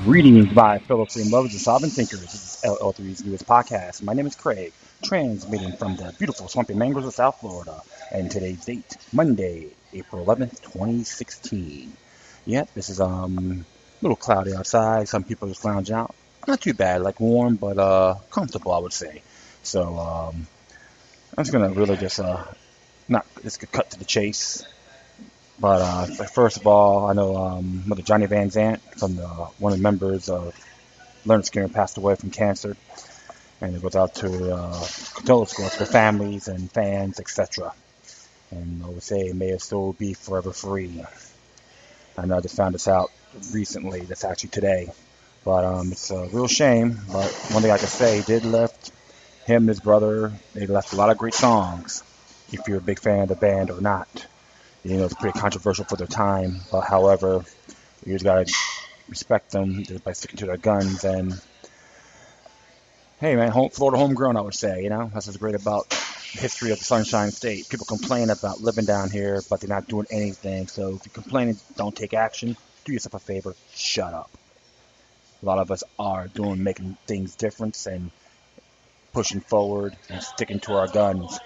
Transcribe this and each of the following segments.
Greetings, my fellow freedom lovers and sovereign thinkers. This is LL3's newest podcast. My name is Craig, transmitting from the beautiful swampy mangroves of South Florida. And today's date, Monday, April 11th, 2016. Yep, this is a little cloudy outside. Some people just lounge out. Not too bad, like warm, but comfortable, I would say. So I'm just gonna really just not just cut to the chase. But first of all, I know Mother Johnny Van Zant from one of the members of Leonard Skinner passed away from cancer, and it goes out to condolence to the families and fans, etc. And I would say, may his soul be forever free. I know I just found this out recently. That's actually today, but it's a real shame. But one thing I can say, he did left him and his brother. They left a lot of great songs. If you're a big fan of the band or not. You know, it's pretty controversial for their time, but however, you just gotta respect them by sticking to their guns. And hey, man, Florida homegrown, I would say. You know, that's what's great about the history of the Sunshine State. People complain about living down here, but they're not doing anything. So if you complain and don't take action, do yourself a favor, shut up. A lot of us are making things different and pushing forward and sticking to our guns.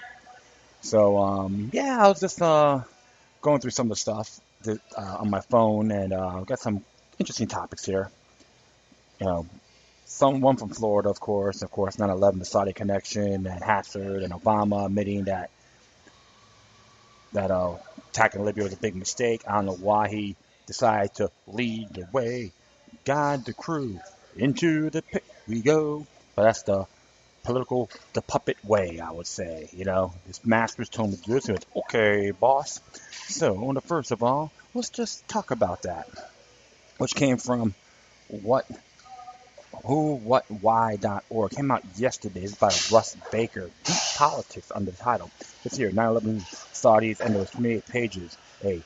So yeah, I was just going through some of the stuff on my phone, and got some interesting topics here. You know, one from Florida, of course, 9/11, the Saudi connection, and Hastert, and Obama admitting that attacking Libya was a big mistake. I don't know why he decided to lead the way, guide the crew into the pit we go. But that's the puppet way, I would say. You know, his masters told him to do this, and it's okay, boss. So, first of all, let's just talk about that, which came from WhoWhatWhy.org. Came out yesterday. It's by Russ Baker. Deep Politics under the title. It's here, 9/11 Saudis, and there was 28 pages. A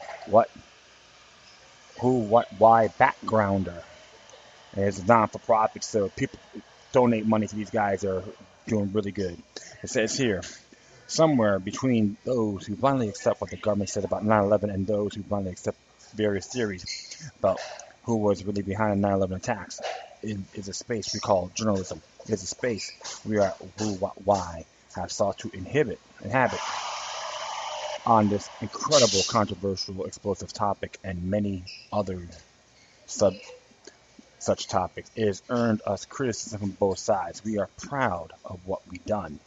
who, what, why backgrounder. And it's a non-for-profit, so people donate money to these guys are doing really good. It says here, somewhere between those who blindly accept what the government said about 9/11 and those who blindly accept various theories about who was really behind the 9/11 attacks is a space we call journalism. It's a space we are Who, What, Why have sought to inhabit on this incredible, controversial, explosive topic and many other such topics. It has earned us criticism from both sides. We are proud of what we've done.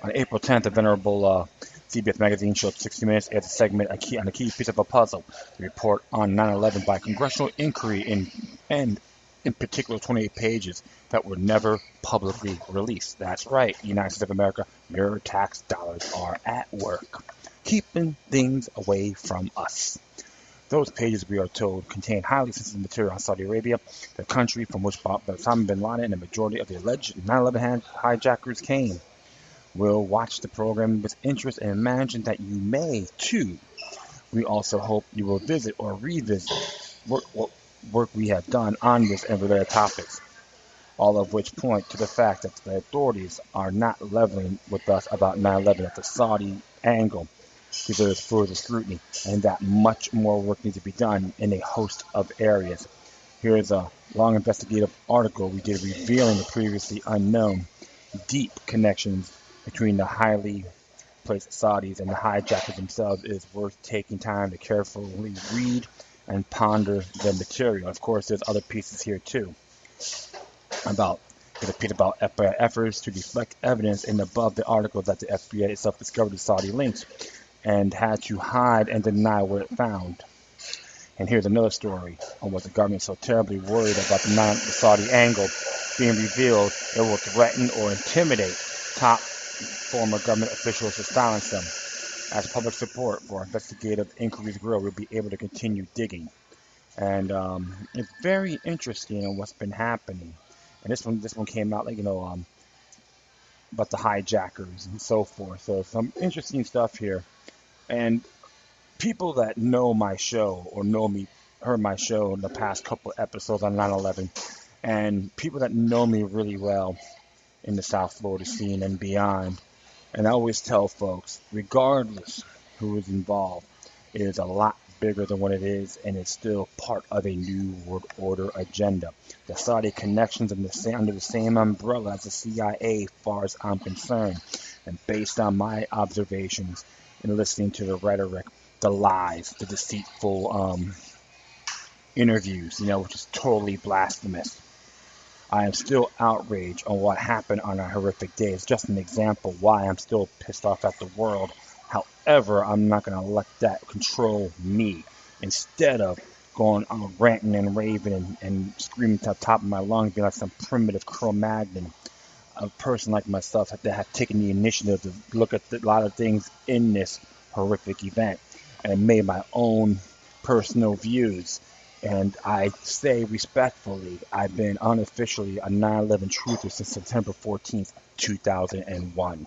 On April 10th, the venerable CBS magazine showed 60 Minutes as a segment on a key piece of a puzzle. The report on 9/11 by congressional inquiry and in particular 28 pages that were never publicly released. That's right, United States of America, your tax dollars are at work, keeping things away from us. Those pages, we are told, contain highly sensitive material on Saudi Arabia, the country from which Osama bin Laden and the majority of the alleged 9/11 hijackers came. We'll watch the program with interest and imagine that you may, too. We also hope you will visit or revisit work we have done on this and related topics, all of which point to the fact that the authorities are not leveling with us about 9/11, that the Saudi angle deserves further scrutiny, and that much more work needs to be done in a host of areas. Here is a long investigative article we did revealing the previously unknown deep connections between the highly placed Saudis and the hijackers themselves. It is worth taking time to carefully read and ponder the material. Of course, there's other pieces here too. There's a piece about FBI efforts to deflect evidence, and above the article that the FBI itself discovered the Saudi links and had to hide and deny what it found. And here's another story on what the government is so terribly worried about the Saudi angle being revealed. It will threaten or intimidate top former government officials to silence them. As public support for investigative inquiries grow, we'll be able to continue digging. And it's very interesting on what's been happening. And this one came out, about the hijackers and so forth. So some interesting stuff here. And people that know my show or heard my show in the past couple episodes on 9/11, and people that know me really well in the South Florida scene and beyond. And I always tell folks, regardless who is involved, it is a lot bigger than what it is, and it's still part of a new world order agenda. The Saudi connections under the same umbrella as the CIA, far as I'm concerned. And based on my observations and listening to the rhetoric, the lies, the deceitful interviews, which is totally blasphemous. I am still outraged on what happened on a horrific day. It's just an example why I'm still pissed off at the world. However, I'm not going to let that control me. Instead of going on ranting and raving and screaming to the top of my lungs, being like some primitive Cro-Magnon, a person like myself that have taken the initiative to look at a lot of things in this horrific event and made my own personal views. And I say respectfully, I've been unofficially a 9/11 truther since September 14th, 2001.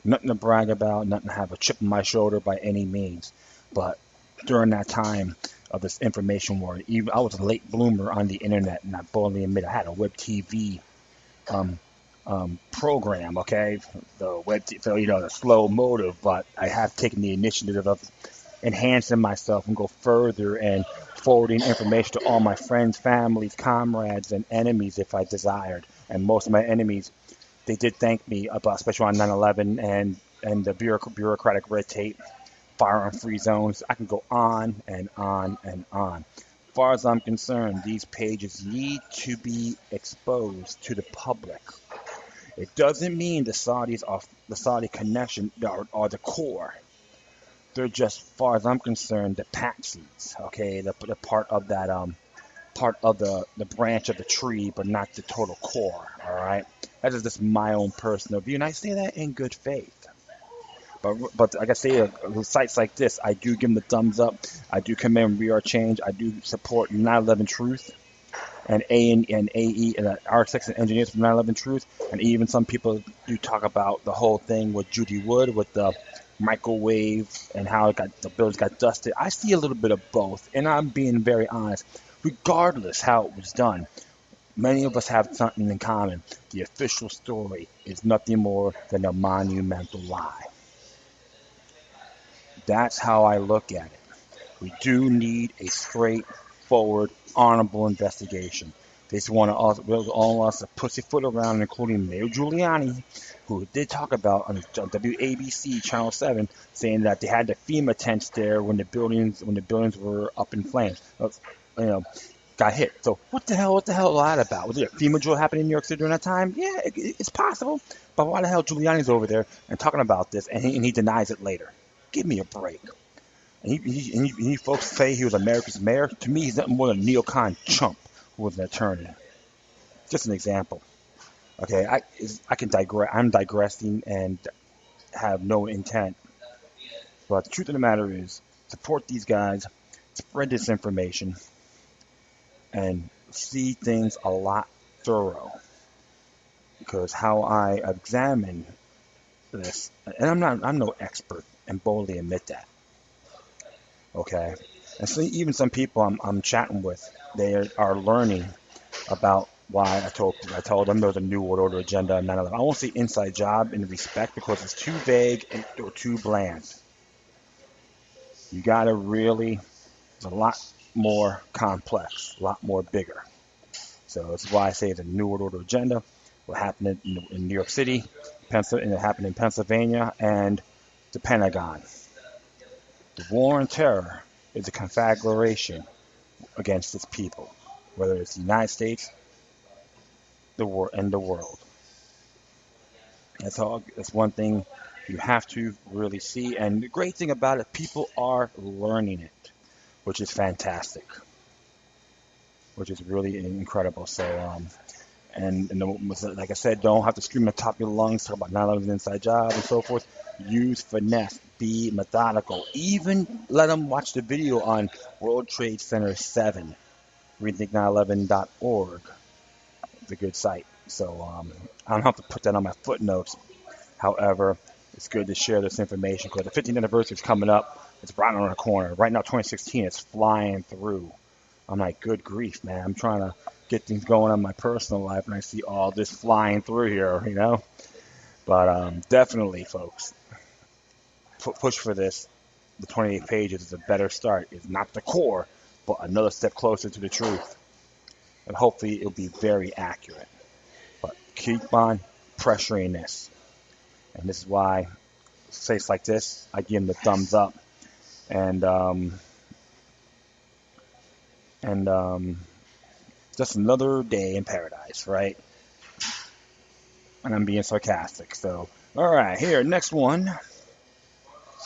Nothing to brag about, nothing to have a chip on my shoulder by any means. But during that time of this information war, I was a late bloomer on the internet, and I boldly admit I had a web TV program, okay? The web, so the slow motive, but I have taken the initiative of enhancing myself and go further and forwarding information to all my friends, families, comrades, and enemies if I desired. And most of my enemies, they did thank me about, especially on 9/11 and the bureaucratic red tape, firearm-free zones. I can go on and on and on. As far as I'm concerned, these pages need to be exposed to the public. It doesn't mean the Saudi connection are the core. They're just, as far as I'm concerned, the patsies, okay? The part of that, part of the branch of the tree, but not the total core, all right? That is just my own personal view, and I say that in good faith. But like I say, with sites like this, I do give them the thumbs up. I do commend We Are Change. I do support 9/11 Truth and AE and architects and engineers from 9/11 Truth, and even some people do talk about the whole thing with Judy Wood with the microwave and how the buildings got dusted. I see a little bit of both, and I'm being very honest. Regardless how it was done, many of us have something in common. The official story is nothing more than a monumental lie. That's how I look at it. We do need a straightforward, honorable investigation. They just want all us to pussyfoot around, including Mayor Giuliani, who did talk about on WABC Channel 7, saying that they had the FEMA tents there when the buildings were up in flames. Got hit. So what the hell was that about? Was there a FEMA drill happening in New York City during that time? Yeah, it's possible. But why the hell Giuliani's over there and talking about this, and he denies it later? Give me a break. And he folks say he was America's mayor. To me, he's nothing more than a neocon chump who was an attorney. Just an example. Okay, I can digress. I'm digressing and have no intent. But the truth of the matter is, support these guys, spread this information, and see things a lot thorough. Because how I examine this, and I'm no expert, and boldly admit that. Okay, and so even some people I'm chatting with, they are learning about why I told them there was a new world order agenda and 9/11. I won't say inside job in respect because it's too vague or too bland. You gotta really, it's a lot more complex, a lot more bigger. So that's why I say it's a new world order agenda. What happened in New York City, and it happened in Pennsylvania, and the Pentagon. The war on terror is a conflagration against its people, whether it's the United States, the world. That's one thing you have to really see. And the great thing about it, people are learning it, which is fantastic, which is really incredible. So, like I said, don't have to scream at the top of your lungs, talk about 9/11's inside job and so forth. Use finesse, be methodical. Even let them watch the video on World Trade Center 7, rethink911.org. It's a good site. So I don't have to put that on my footnotes. However, it's good to share this information because the 15th anniversary is coming up. It's right around the corner. Right now, 2016 is flying through. I'm like, good grief, man. I'm trying to get things going in my personal life, and I see all this flying through here. But definitely, folks, push for this. the 28 pages is a better start. It's not the core, but another step closer to the truth. And hopefully it'll be very accurate. But keep on pressuring this. And this is why states like this, I give them the thumbs up. And and just another day in paradise, right? And I'm being sarcastic. So, all right, here, next one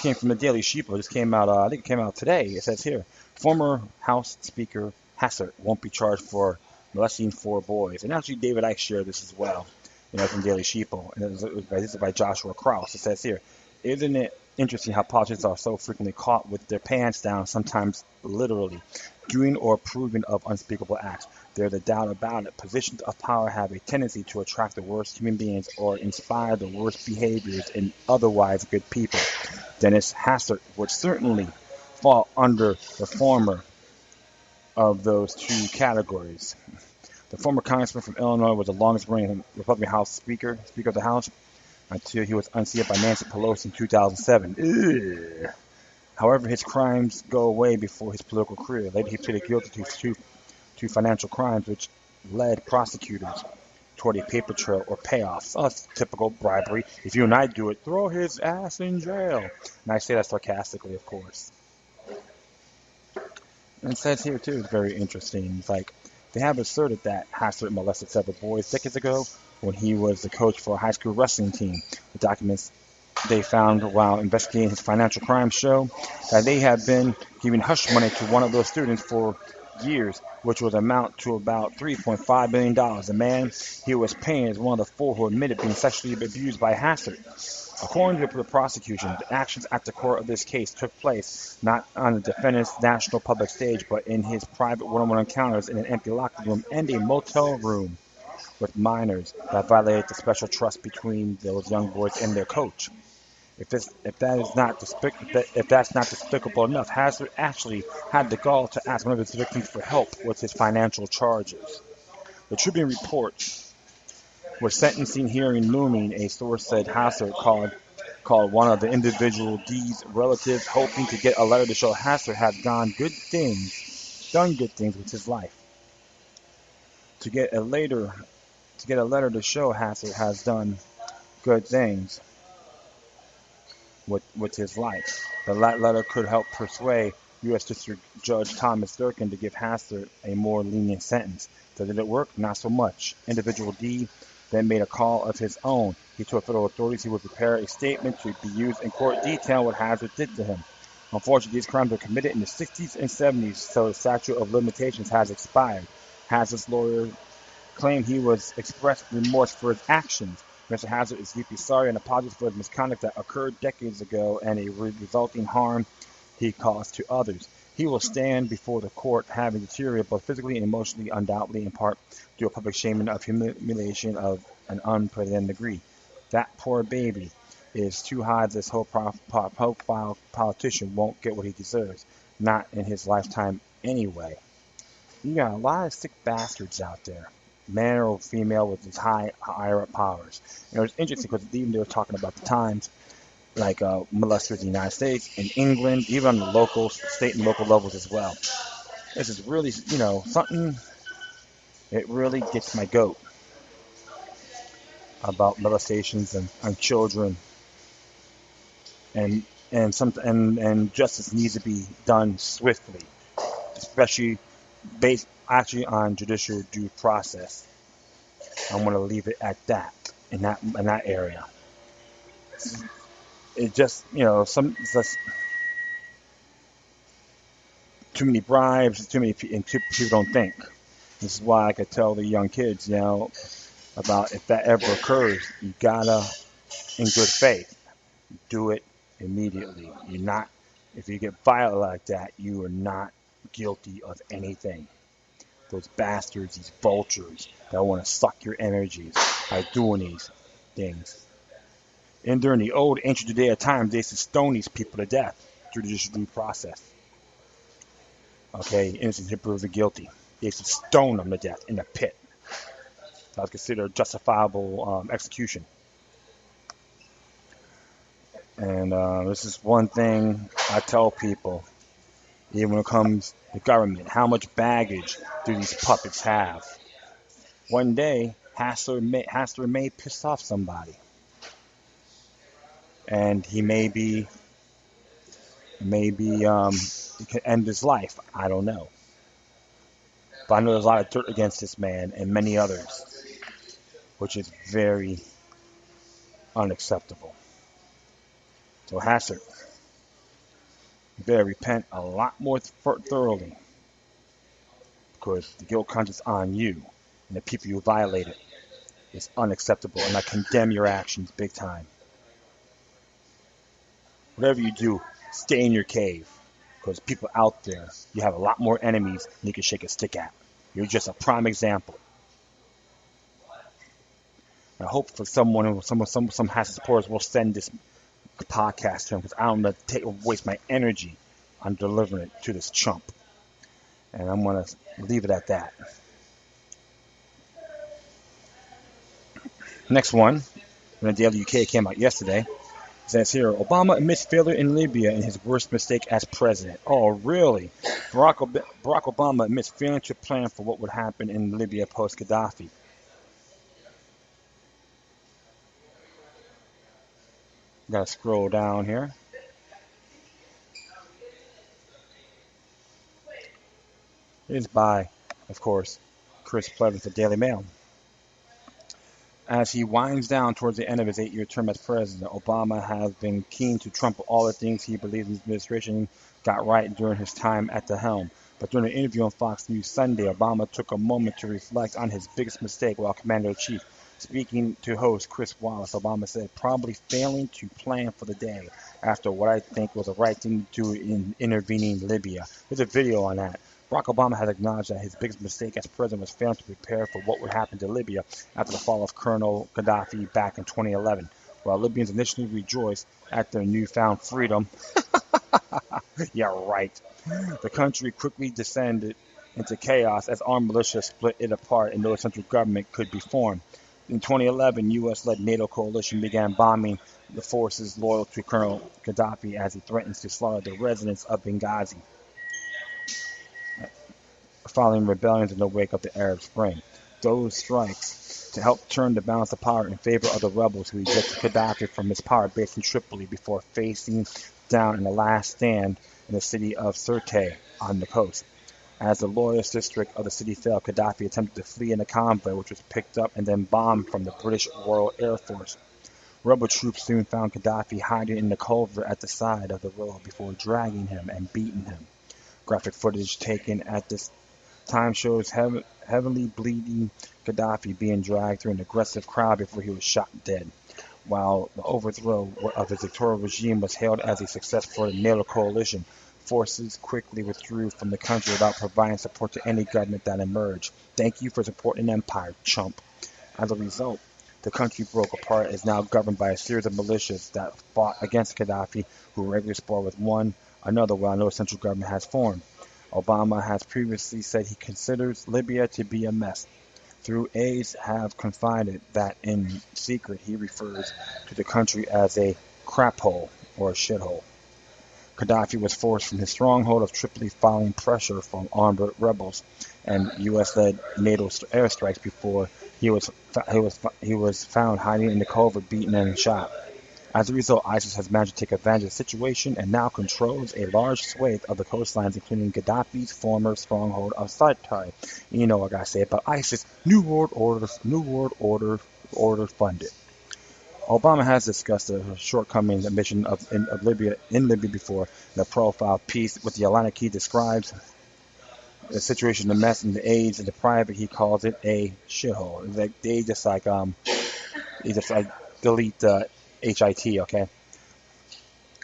came from the Daily Sheeple. This came out, I think it came out today. It says here, former House Speaker Hastert won't be charged for molesting 4 boys. And actually, David Icke shared this as well, from Daily Sheeple. And this is by Joshua Krause. It says here, isn't it interesting how politicians are so frequently caught with their pants down, sometimes literally, doing or approving of unspeakable acts? There's a doubt about it. Positions of power have a tendency to attract the worst human beings or inspire the worst behaviors in otherwise good people. Dennis Hastert would certainly fall under the former of those 2 categories. The former congressman from Illinois was the longest-reigning Republican House Speaker of the House, until he was unseated by Nancy Pelosi in 2007. Ugh. However, his crimes go away before his political career. Later, he pleaded guilty to financial crimes, which led prosecutors toward a paper trail or payoffs. Oh, that's typical bribery. If you and I do it, throw his ass in jail. And I say that sarcastically, of course. And it says here, too, it's very interesting. It's like, they have asserted that Hastert molested several boys decades ago when he was the coach for a high school wrestling team. The documents they found while investigating his financial crimes show that they had been giving hush money to one of those students for years, which would amount to about $3.5 million. The man he was paying is one of the 4 who admitted being sexually abused by Hastert. According to the prosecution, the actions at the core of this case took place not on the defendant's national public stage, but in his private one-on-one encounters in an empty locker room and a motel room with minors that violated the special trust between those young boys and their coach. If that's not despicable enough, Hastert actually had the gall to ask one of his victims for help with his financial charges. The Tribune reports, with sentencing hearing looming, a source said Hastert called one of the individual D's relatives, hoping to get a letter to show Hastert had done good things with his life. To get a letter to show Hastert has done good things with his life. The letter could help persuade U.S. District Judge Thomas Durkin to give Hastert a more lenient sentence. Did it work? Not so much. Individual D then made a call of his own. He told federal authorities he would prepare a statement to be used in court detailing what Hastert did to him. Unfortunately, these crimes were committed in the 60s and 70s, so the statute of limitations has expired. Hastert's lawyer claimed he was expressed remorse for his actions. Mr. Hastert is deeply sorry and apologizes for his misconduct that occurred decades ago and a resulting harm he caused to others. He will stand before the court having deteriorated both physically and emotionally, undoubtedly in part due to a public shaming of humiliation of an unprecedented degree. That poor baby is too high. This whole profile politician won't get what he deserves. Not in his lifetime anyway. You got a lot of sick bastards out there, man or female, with these higher up powers. It's interesting because even they were talking about the times, like molesters in the United States, in England, even on the local, state and local levels as well. This is really, something. It really gets my goat about molestations and children, and justice needs to be done swiftly, especially based actually on judicial due process. I'm going to leave it at that in that area. It just just too many bribes, too many people don't think. This is why I could tell the young kids, about if that ever occurs, you gotta, in good faith, do it immediately. If you get violent like that, you are not guilty of anything. Those bastards, these vultures that want to suck your energies by doing these things. And during the old ancient Judea times, they used to stone these people to death through the judicial due process. Okay, innocent until proven guilty. They used to stone them to death in the pit. That was considered justifiable execution. And this is one thing I tell people, even when it comes to government, how much baggage do these puppets have? One day, Hastert may piss off somebody, and he he could end his life. I don't know, but I know there's a lot of dirt against this man and many others, which is very unacceptable. So Hastert, you better repent a lot more thoroughly, because the guilt conscience on you and the people you violated is unacceptable, and I condemn your actions big time. Whatever you do, stay in your cave, because people out there, you have a lot more enemies than you can shake a stick at. You're just a prime example. I hope for some Hastert supporters will send this podcast to him, because I don't want to waste my energy on delivering it to this chump. And I'm going to leave it at that. Next one, when the Daily UK came out yesterday, says here, Obama admits failure in Libya and his worst mistake as president. Oh, really? Barack Obama admits failing to plan for what would happen in Libya post-Gaddafi. Got to scroll down here. It is by, of course, Chris Pleasant, the Daily Mail. As he winds down towards the end of his 8-year term as president, Obama has been keen to trump all the things he believes his administration got right during his time at the helm. But during an interview on Fox News Sunday, Obama took a moment to reflect on his biggest mistake while Commander-in-Chief. Speaking to host Chris Wallace, Obama said, probably failing to plan for the day after what I think was the right thing to do in intervening Libya. There's a video on that. Barack Obama has acknowledged that his biggest mistake as president was failing to prepare for what would happen to Libya after the fall of Colonel Gaddafi back in 2011. While Libyans initially rejoiced at their newfound freedom, yeah, right, the country quickly descended into chaos as armed militias split it apart and no central government could be formed. In 2011, U.S.-led NATO coalition began bombing the forces loyal to Colonel Gaddafi as he threatens to slaughter the residents of Benghazi following rebellions in the wake of the Arab Spring. Those strikes to help turn the balance of power in favor of the rebels who ejected Gaddafi from his power base in Tripoli before facing down in the last stand in the city of Sirte on the coast. As the loyalist district of the city fell, Gaddafi attempted to flee in a convoy which was picked up and then bombed from the British Royal Air Force. Rebel troops soon found Gaddafi hiding in the culvert at the side of the road before dragging him and beating him. Graphic footage taken at this time shows heavily bleeding Gaddafi being dragged through an aggressive crowd before he was shot dead. While the overthrow of his dictatorial regime was hailed as a success for the NATO coalition, forces quickly withdrew from the country without providing support to any government that emerged. Thank you for supporting an empire, chump. As a result, the country broke apart and is now governed by a series of militias that fought against Gaddafi, who regularly spar with one another while no central government has formed. Obama has previously said he considers Libya to be a mess. Through aides have confided that in secret he refers to the country as a crap hole or a shithole. Gaddafi was forced from his stronghold of Tripoli following pressure from armed rebels and U.S.-led NATO airstrikes before he was found hiding in the culvert, beaten and shot. As a result, ISIS has managed to take advantage of the situation and now controls a large swathe of the coastlines, including Gaddafi's former stronghold of Sirte. You know what I gotta say about ISIS: New World Order funded. Obama has discussed the shortcomings and mission of Libya before. The profile piece with the Atlantic Key describes the situation, the mess, and the AIDS, and the private he calls it a shithole. It's like they just delete the HIT, okay?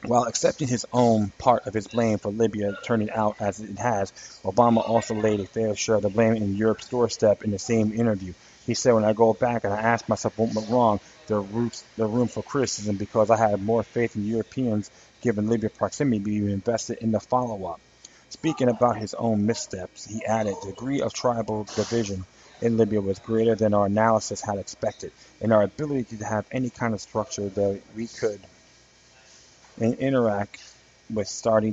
While accepting his own part of his blame for Libya turning out as it has, Obama also laid a fair share of the blame in Europe's doorstep in the same interview. He said, when I go back and I ask myself what went wrong, there's room for criticism because I had more faith in Europeans given Libya proximity being invested in the follow-up. Speaking about his own missteps, he added, the degree of tribal division in Libya was greater than our analysis had expected, and our ability to have any kind of structure that we could and interact with start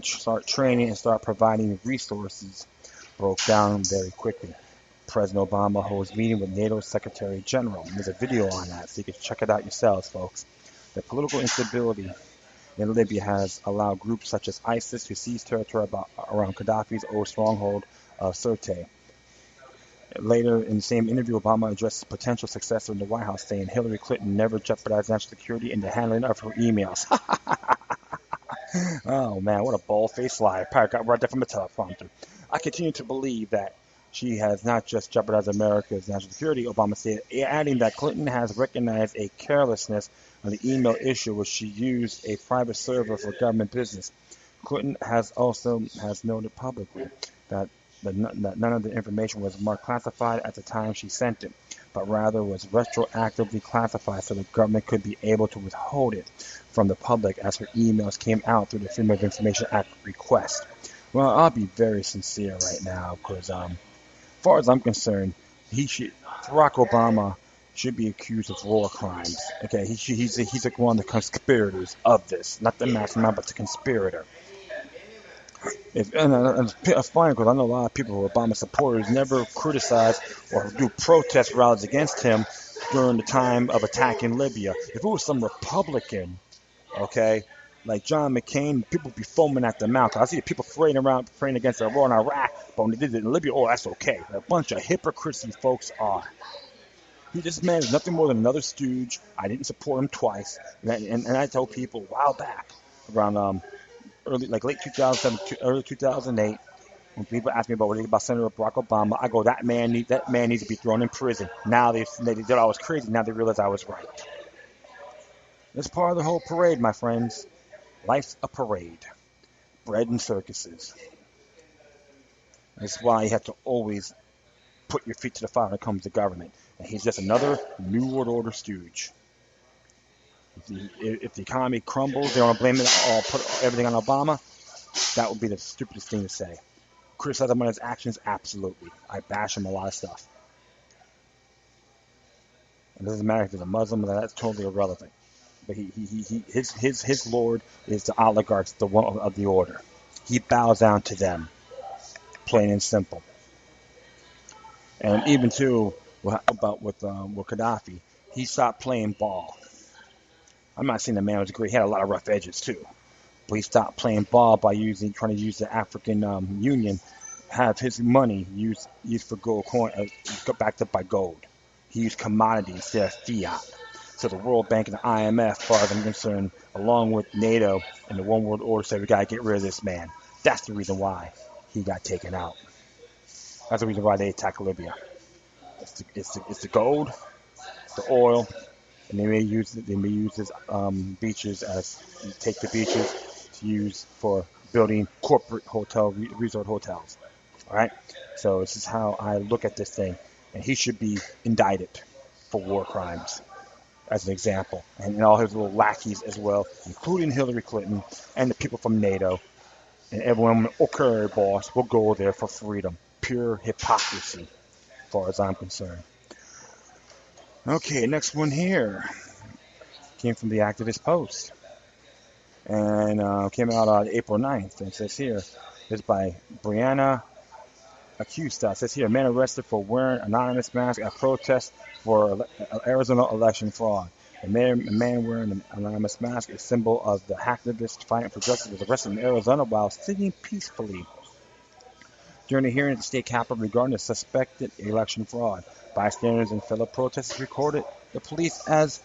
training and start providing resources broke down very quickly. President Obama holds meeting with NATO Secretary General. There's a video on that, so you can check it out yourselves, folks. The political instability in Libya has allowed groups such as ISIS to seize territory around Gaddafi's old stronghold of Sirte. Later in the same interview, Obama addressed potential successor in the White House, saying Hillary Clinton never jeopardized national security in the handling of her emails. Oh man, what a bald-faced lie. Probably got right there from a teleprompter. I continue to believe that she has not just jeopardized America's national security, Obama said, adding that Clinton has recognized a carelessness on the email issue, which she used a private server for government business. Clinton has noted publicly that none of the information was marked classified at the time she sent it, but rather was retroactively classified so the government could be able to withhold it from the public as her emails came out through the Freedom of Information Act request. Well, I'll be very sincere right now because, as far as I'm concerned, Barack Obama should be accused of war crimes. Okay, he's one of the conspirators of this, not the mastermind, but the conspirator. It's funny because I know a lot of people who are Obama supporters never criticize or do protest rallies against him during the time of attacking Libya. If it was some Republican, okay, like John McCain, people would be foaming at the mouth. I see people praying against the war in Iraq, but when they did it in Libya, oh, that's okay. A bunch of hypocrites these folks are. This man is nothing more than another stooge. I didn't support him twice, and I told people a while back, around late 2007, early 2008, when people ask me about what they think about Senator Barack Obama, I go, that man needs to be thrown in prison. Now they thought I was crazy. Now they realize I was right. It's part of the whole parade, my friends. Life's a parade, bread and circuses. That's why you have to always put your feet to the fire when it comes to government. And he's just another New World Order stooge. If the economy crumbles, they want to blame it all, put everything on Obama. That would be the stupidest thing to say. Criticize him on his actions, absolutely. I bash him a lot of stuff. It doesn't matter if he's a Muslim, that's totally irrelevant. But his lord is the oligarchs, the one of the order. He bows down to them, plain and simple. And even too, with Gaddafi, he stopped playing ball. I'm not saying the man was great. He had a lot of rough edges too. But he stopped playing ball by trying to use the African Union, have his money used for gold coin, backed up by gold. He used commodities instead of fiat. So the World Bank and the IMF, as far as I'm concerned, along with NATO and the One World Order, said we got to get rid of this man. That's the reason why he got taken out. That's the reason why they attacked Libya. It's the gold, the oil, and they may use his beaches take the beaches to use for building corporate resort hotels. All right, so this is how I look at this thing, and he should be indicted for war crimes, as an example, and all his little lackeys as well, including Hillary Clinton and the people from NATO, and everyone. Okay, boss, we'll go there for freedom. Pure hypocrisy, as far as I'm concerned. Okay, next one here came from the Activist Post and came out on April 9th. And it says here, it's by Brianna Acosta. It says here, man arrested for wearing anonymous mask at protest for Arizona election fraud. A man wearing an anonymous mask, a symbol of the activists fighting for justice, was arrested in Arizona while sitting peacefully during a hearing at the state capitol regarding the suspected election fraud. Bystanders and fellow protesters recorded the police as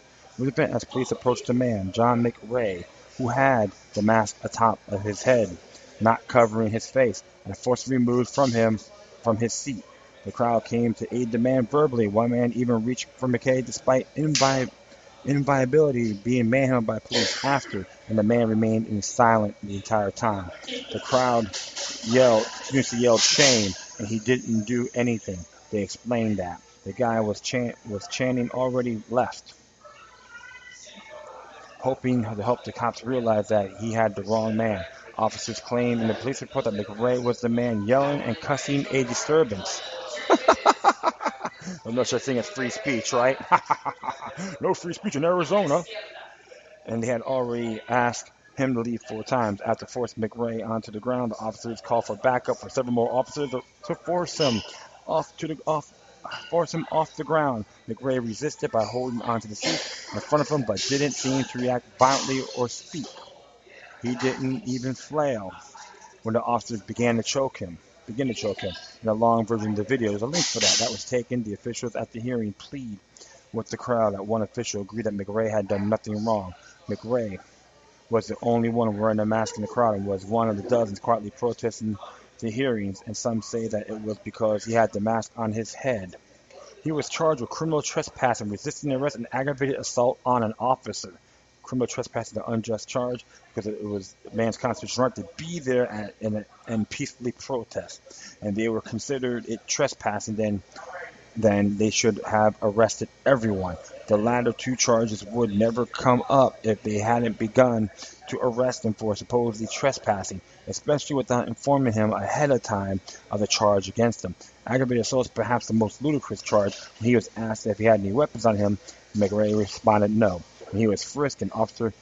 police approached a man, John McRae, who had the mask atop of his head, not covering his face, and forcibly removed from his seat. The crowd came to aid the man verbally. One man even reached for McKay despite inviolability being manhandled by police after, and the man remained silent the entire time. The crowd yelled shame, and he didn't do anything. They explained that. The guy was chanting already left, hoping to help the cops realize that he had the wrong man. Officers claimed in the police report that McRae was the man yelling and cussing a disturbance. There's no such thing as free speech, right? No free speech in Arizona. And they had already asked him to leave 4 times. After forcing McRae onto the ground, the officers called for backup for several more officers to force him off the ground. McRae resisted by holding onto the seat in front of him, but didn't seem to react violently or speak. He didn't even flail when the officers began to choke him. In the long version of the video, there's a link for that. That was taken. The officials at the hearing plead with the crowd that one official agreed that McRae had done nothing wrong. McRae was the only one wearing a mask in the crowd and was one of the dozens quietly protesting the hearings, and some say that it was because he had the mask on his head. He was charged with criminal trespassing, resisting arrest, and aggravated assault on an officer. Criminal trespassing is an unjust charge because it was a man's constitutional right to be there and peacefully protest. And they were considered it trespassing, then they should have arrested everyone. The latter 2 charges would never come up if they hadn't begun to arrest him for supposedly trespassing, especially without informing him ahead of time of the charge against him. Aggravated assault is perhaps the most ludicrous charge. When he was asked if he had any weapons on him, McRae responded no. When he was frisked, an officer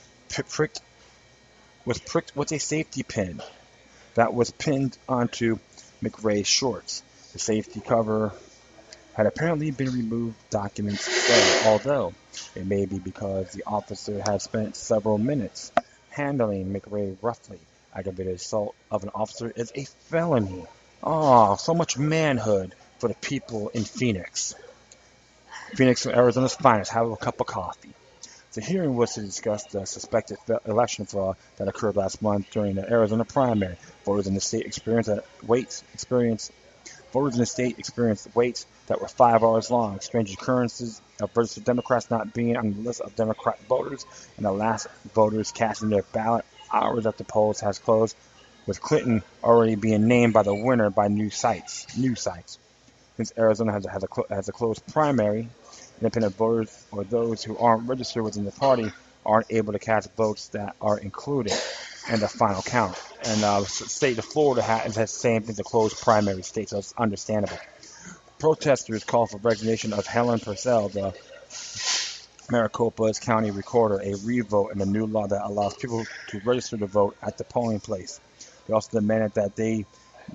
was pricked with a safety pin that was pinned onto McRae's shorts. The safety cover had apparently been removed, documents say, although it may be because the officer had spent several minutes handling McRae roughly. Aggravated assault of an officer is a felony. Oh, so much manhood for the people in Phoenix. Phoenix, Arizona's finest. Have a cup of coffee. The hearing was to discuss the suspected election fraud that occurred last month during the Arizona primary. Voters in the state experienced waits that were 5 hours long. Strange occurrences of registered Democrats not being on the list of Democrat voters, and the last voters casting their ballot hours after polls has closed, with Clinton already being named by the winner by news sites. Since Arizona has a closed primary, independent voters or those who aren't registered within the party aren't able to cast votes that are included in the final count. And the state of Florida has the same thing, the closed primary state, so it's understandable. Protesters call for resignation of Helen Purcell, the Maricopa's county recorder, a revote in a new law that allows people to register to vote at the polling place. They also demanded that they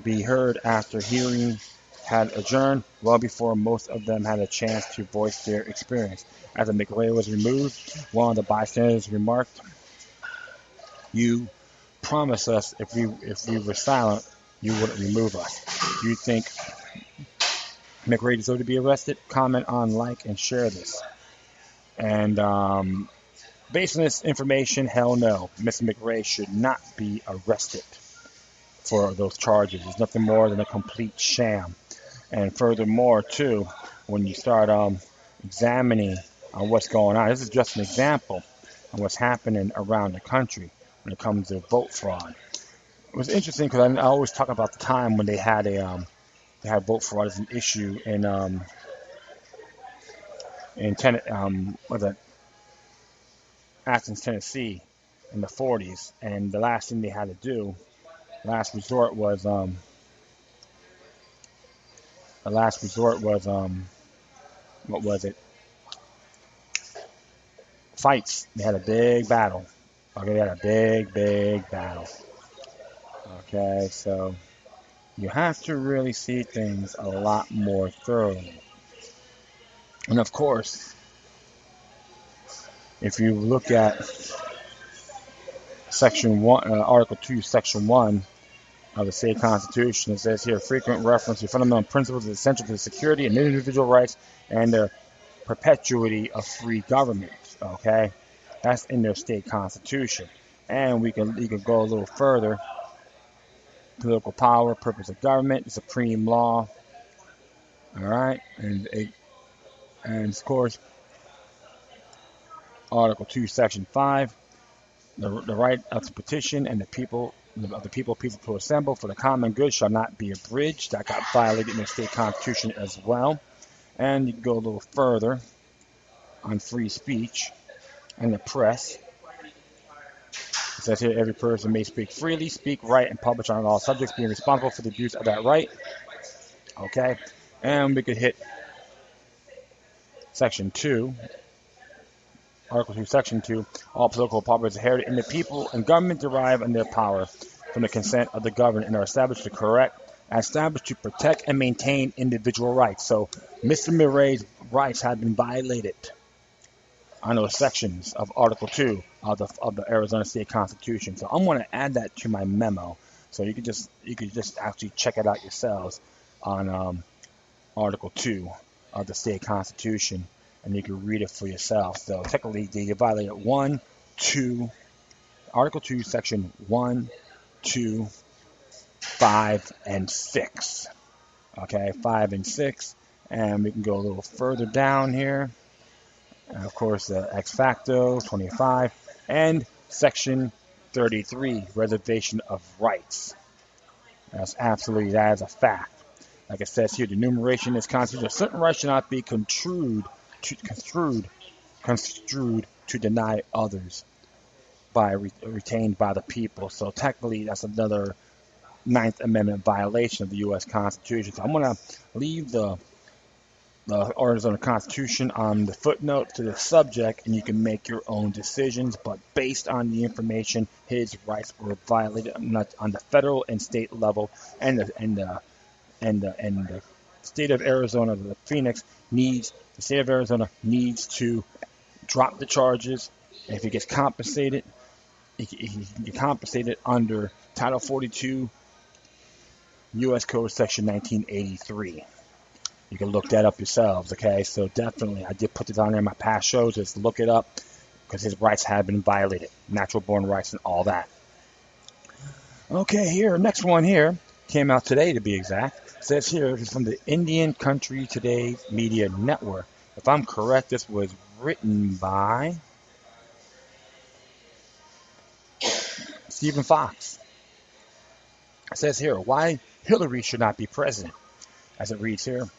be heard after hearing had adjourned well before most of them had a chance to voice their experience. After McRae was removed, one of the bystanders remarked, "You promised us if we were silent, you wouldn't remove us. Do you think McRae deserved to be arrested? Comment on, like, and share this." And based on this information, hell no. Mr. McRae should not be arrested for those charges. It's nothing more than a complete sham. And furthermore, too, when you start examining what's going on, this is just an example of what's happening around the country when it comes to vote fraud. It was interesting because I always talk about the time when they had vote fraud as an issue in Athens, Tennessee, in the 40s, and the last thing they had to do, last resort was what was it? Fights. They had a big battle. Okay, they had a big battle. Okay, so you have to really see things a lot more thoroughly. And of course, if you look at Section 1, Article 2, Section 1 of the state constitution, it says here, frequent reference to fundamental principles is essential to the security and individual rights and the perpetuity of free government. Okay, that's in their state constitution. And you can go a little further. Political power, purpose of government, the supreme law. All right, and of course, Article 2, Section 5, the right of to petition and the people to assemble for the common good shall not be abridged. That got violated in the state constitution as well. And you can go a little further on free speech and the press. It says here, every person may speak freely, speak, write, and publish on all subjects, being responsible for the abuse of that right. Okay, and we could hit Section 2. Article 2, Section 2, all political power is inherited in the people and government derive in their power from the consent of the governed and are established to protect and maintain individual rights. So Mr. Murray's rights have been violated on those sections of Article 2 of the Arizona State Constitution. So I'm going to add that to my memo, so you could just actually check it out yourselves on Article 2 of the state constitution, and you can read it for yourself. So technically, they violated 1, 2, Article 2, Section 1, 2, 5, and 6. Okay, 5 and 6, and we can go a little further down here. And of course, the ex facto 25 and Section 33, reservation of rights. That is a fact. Like it says here, the enumeration is constituted. Certain rights should not be construed to deny others by retained by the people. So technically, that's another Ninth Amendment violation of the U.S. Constitution. So I'm going to leave the Arizona Constitution on the footnote to the subject, and you can make your own decisions. But based on the information, his rights were violated on the federal and state level, and the state of Arizona, the state of Arizona needs to drop the charges. And if he gets compensated, he can get compensated under Title 42, U.S. Code Section 1983. You can look that up yourselves, okay? So definitely, I did put this on there in my past shows. Just look it up, because his rights have been violated. Natural-born rights and all that. Okay, here, next one here. Came out today, to be exact. It says here, it's from the Indian Country Today Media Network. If I'm correct, this was written by Stephen Fox. It says here, why Hillary should not be president. As it reads here,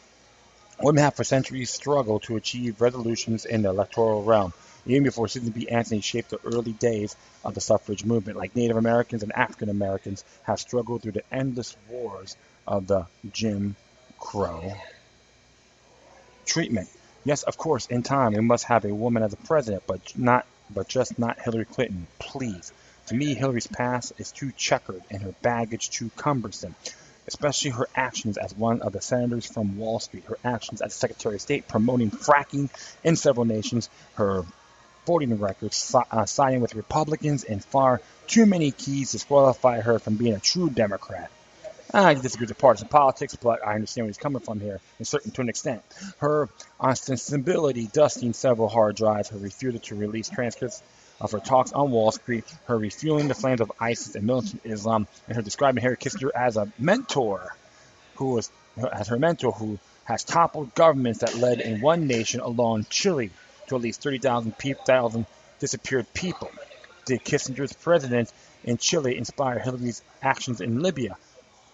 women have for centuries struggled to achieve resolutions in the electoral realm. Even before Susan B. Anthony shaped the early days of the suffrage movement, like Native Americans and African Americans have struggled through the endless wars of the Jim Crow treatment. Yes, of course, in time we must have a woman as a president, but just not Hillary Clinton, please. To me, Hillary's past is too checkered and her baggage too cumbersome, especially her actions as one of the senators from Wall Street, her actions as Secretary of State promoting fracking in several nations, her voting records siding with Republicans, and far too many keys disqualify her from being a true Democrat. I disagree with partisan politics, but I understand where he's coming from here, to an extent. Her ostensibility dusting several hard drives, her refusal to release transcripts of her talks on Wall Street, her refueling the flames of ISIS and militant Islam, and her describing Henry Kissinger as a mentor, who has toppled governments that led in one nation alone, Chile, to at least 30,000 disappeared people. Did Kissinger's president in Chile inspire Hillary's actions in Libya?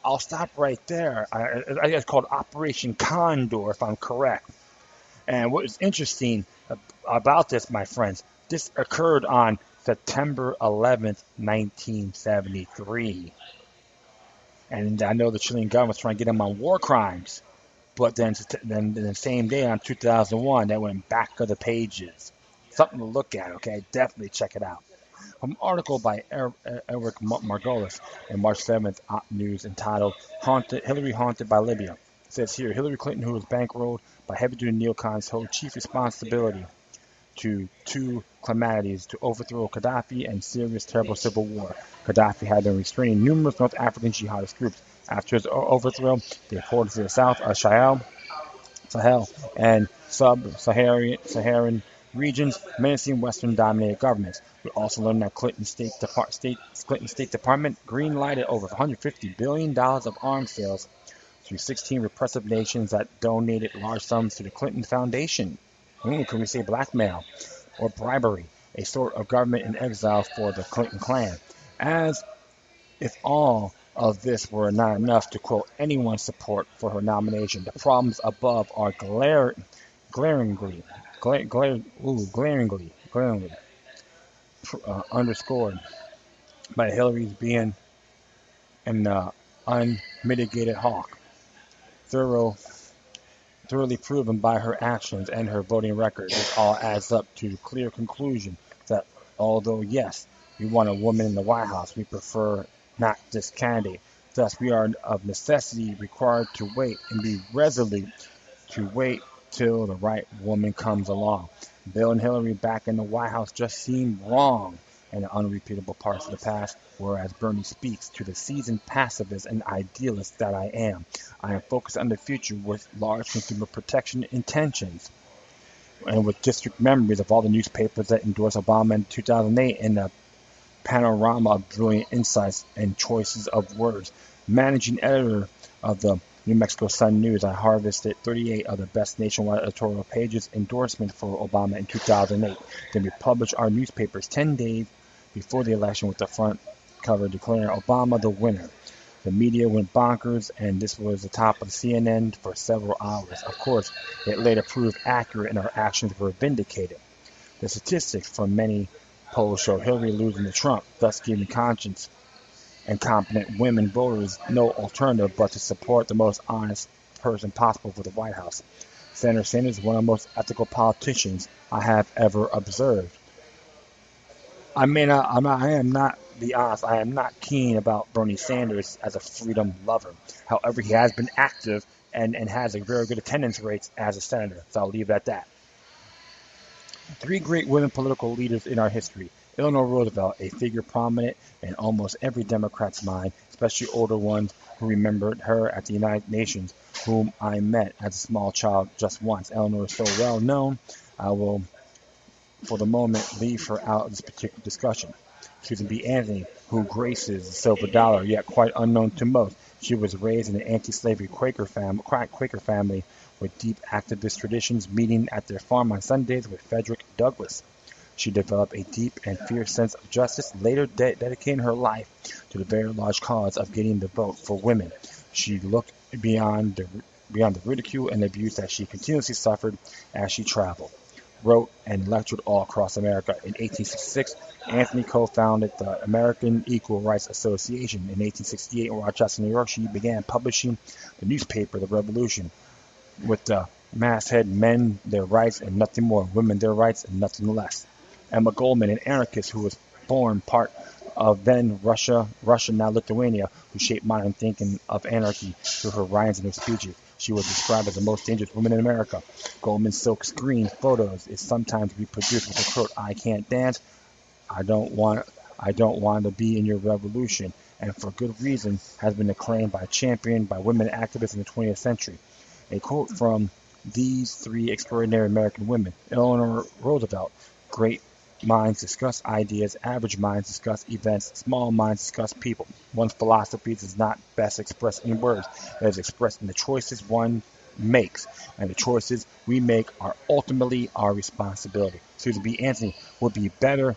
I'll stop right there. I think it's called Operation Condor, if I'm correct. And what is interesting about this, my friends, this occurred on September 11th, 1973. And I know the Chilean government was trying to get him on war crimes. But then the same day on 2001, that went back of the pages. Something to look at, okay? Definitely check it out. An article by Eric Margolis in March 7th News entitled Hillary Haunted by Libya. It says here, Hillary Clinton, who was bankrolled by heavy-duty neocons, holds chief responsibility to two calamities, to overthrow Gaddafi and Syria's terrible civil war. Gaddafi had been restraining numerous North African jihadist groups. After his overthrow, they poured to the south of Sahel and sub-Saharan regions, menacing Western-dominated governments. We also learned that Clinton's State Department green-lighted over $150 billion of arms sales to 16 repressive nations that donated large sums to the Clinton Foundation. Can we say blackmail or bribery, a sort of government in exile for the Clinton clan? As if all of this were not enough to quote anyone's support for her nomination, the problems above are glaringly underscored by Hillary's being an unmitigated hawk, thorough thoroughly proven by her actions and her voting record. This all adds up to the clear conclusion that although, yes, we want a woman in the White House, we prefer not this candidate. Thus, we are of necessity required to wait and be resolute to wait till the right woman comes along. Bill and Hillary back in the White House just seem wrong and unrepeatable parts of the past, whereas Bernie speaks to the seasoned pacifist and idealist that I am. I am focused on the future with large consumer protection intentions and with district memories of all the newspapers that endorsed Obama in 2008 and the panorama of brilliant insights and choices of words. Managing editor of the New Mexico Sun News, I harvested 38 of the best nationwide editorial pages endorsement for Obama in 2008. Then we published our newspapers 10 days before the election with the front cover declaring Obama the winner. The media went bonkers, and this was the top of CNN for several hours. Of course, it later proved accurate and our actions were vindicated. The statistics from many polls show Hillary losing to Trump, thus giving conscience and competent women voters no alternative but to support the most honest person possible for the White House. Senator Sanders is one of the most ethical politicians I have ever observed. I am not, be honest, I am not keen about Bernie Sanders as a freedom lover. However, he has been active and has a very good attendance rates as a senator, so I'll leave it at that. Three great women political leaders in our history. Eleanor Roosevelt, a figure prominent in almost every Democrat's mind, especially older ones who remembered her at the United Nations, whom I met as a small child just once. Eleanor is so well known, I will, for the moment, leave her out of this particular discussion. Susan B. Anthony, who graces the silver dollar, yet quite unknown to most. She was raised in an anti-slavery Quaker family with deep activist traditions, meeting at their farm on Sundays with Frederick Douglass. She developed a deep and fierce sense of justice, later dedicating her life to the very large cause of getting the vote for women. She looked beyond the ridicule and abuse that she continuously suffered as she traveled, wrote, and lectured all across America. In 1866, Anthony co-founded the American Equal Rights Association. In 1868, in Rochester, New York, she began publishing the newspaper, The Revolution, with the masthead Men Their Rights and Nothing More, Women Their Rights and Nothing Less. Emma Goldman, an anarchist who was born part of then Russia now Lithuania, who shaped modern thinking of anarchy through her writings and her speeches. She was described as the most dangerous woman in America. Goldman's silk screen photos is sometimes reproduced with the quote, "I can't dance, I don't want to be in your revolution," and for good reason has been acclaimed by championed by women activists in the 20th century. A quote from these three extraordinary American women. Eleanor Roosevelt, great minds discuss ideas, average minds discuss events, small minds discuss people. One's philosophy is not best expressed in words. It is expressed in the choices one makes, and the choices we make are ultimately our responsibility. Susan B. Anthony would be better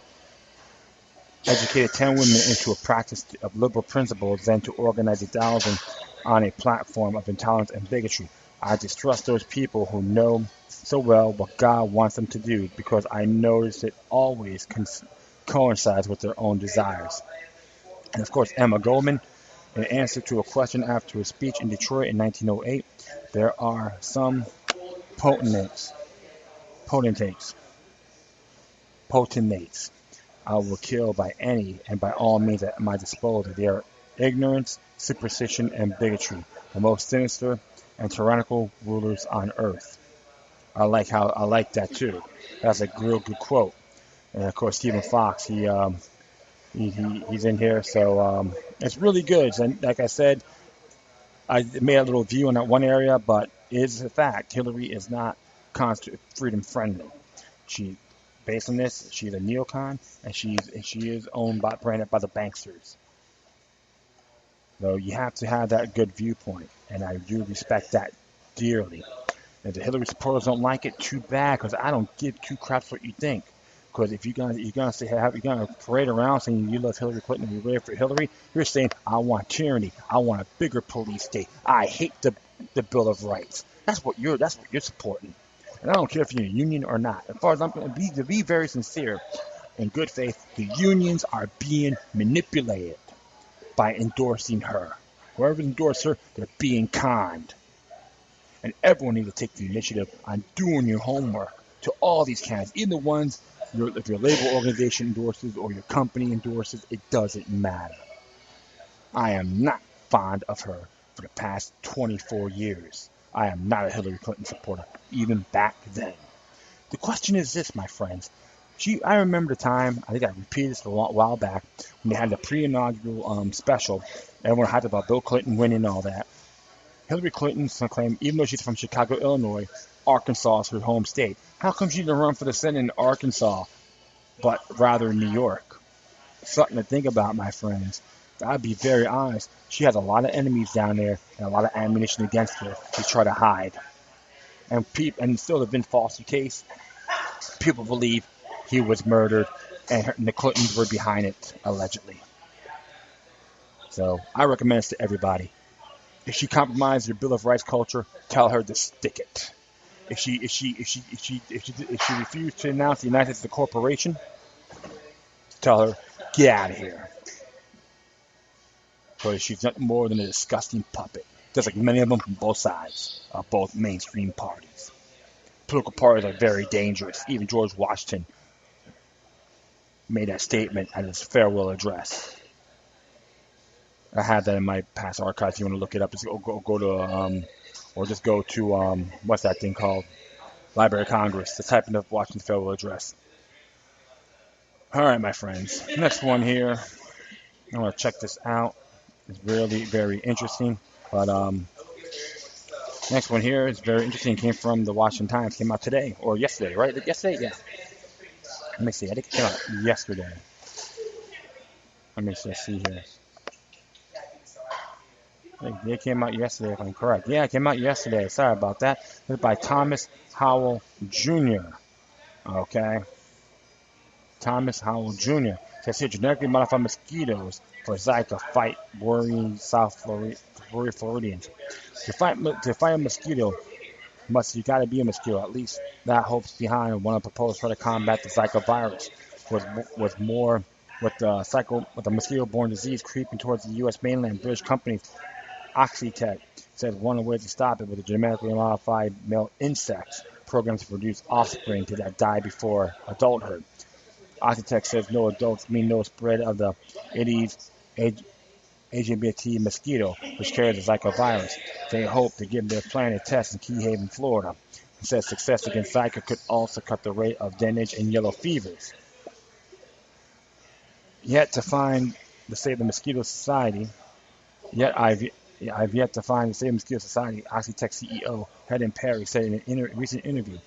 educated 10 women into a practice of liberal principles than to organize 1,000 on a platform of intolerance and bigotry. I distrust those people who know so well what God wants them to do because I notice it always coincides with their own desires. And of course, Emma Goldman, in answer to a question after a speech in Detroit in 1908, there are some potentates, potentates I will kill by any and by all means at my disposal. They are ignorance, superstition, and bigotry, the most sinister and tyrannical rulers on earth. I like that too. That's a real good quote. And of course, Stephen Fox, he's in here, so it's really good. And like I said, I made a little view on that one area, but it is a fact. Hillary is not freedom friendly. She, based on this, she's a neocon, and she is branded by the banksters. So you have to have that good viewpoint, and I do respect that dearly. If the Hillary supporters don't like it, too bad, because I don't give two craps what you think. Because if you're gonna parade around saying you love Hillary Clinton and you're ready for Hillary, you're saying I want tyranny, I want a bigger police state, I hate the Bill of Rights. That's what you're supporting. And I don't care if you're in a union or not. As far as I'm going to be very sincere, in good faith, the unions are being manipulated by endorsing her. Whoever endorsed her, they're being conned. And everyone needs to take the initiative on doing your homework to all these candidates, even the ones if your labor organization endorses or your company endorses, it doesn't matter. I am not fond of her for the past 24 years. I am not a Hillary Clinton supporter, even back then. The question is this, my friends. I remember the time, I think I repeated this a while back, when they had the pre-inaugural special. Everyone hyped about Bill Clinton winning and all that. Hillary Clinton claimed, even though she's from Chicago, Illinois, Arkansas is her home state. How come she didn't run for the Senate in Arkansas, but rather New York? Something to think about, my friends. I'll be very honest. She has a lot of enemies down there and a lot of ammunition against her to try to hide. And still, the Vin Foster case, people believe he was murdered and the Clintons were behind it, allegedly. So I recommend this to everybody. If she compromised your Bill of Rights culture, tell her to stick it. If she refused to announce the United States as a corporation, tell her, get out of here. Because she's nothing more than a disgusting puppet, just like many of them from both sides of both mainstream parties. Political parties are very dangerous. Even George Washington made that statement at his farewell address. I have that in my past archives. If you want to look it up, just go to what's that thing called? Library of Congress. Just type in Washington's farewell address. All right, my friends. Next one here. I want to check this out. It's really very interesting. But next one here is very interesting. It came from the Washington Times. Came out today or yesterday, right? Yesterday, yeah. Let me see. I think it came out yesterday. Let me just see here. It came out yesterday, if I'm correct. Yeah, it came out yesterday. Sorry about that. This is by Thomas Howell Jr. Okay. Thomas Howell Jr. says here, genetically modified mosquitoes for Zika fight worrying South Floridians. To fight a mosquito, you got to be a mosquito. At least that hope's behind one of the proposals try to combat the Zika virus. Was more with the mosquito-borne disease creeping towards the U.S. mainland. British company Oxitec says one of the ways to stop it with a genetically modified male insects programs to produce offspring that die before adulthood. Oxitec says no adults mean no spread of the Aedes aegypti mosquito, which carries the Zika virus. They hope to give their plan a test in Key Haven, Florida. It says success against Zika could also cut the rate of dengue and yellow fevers. Yet to find the Save the Mosquito Society, I've yet to find the Save the Mosquito Society, Oxitec CEO Helen Perry said in a recent interview,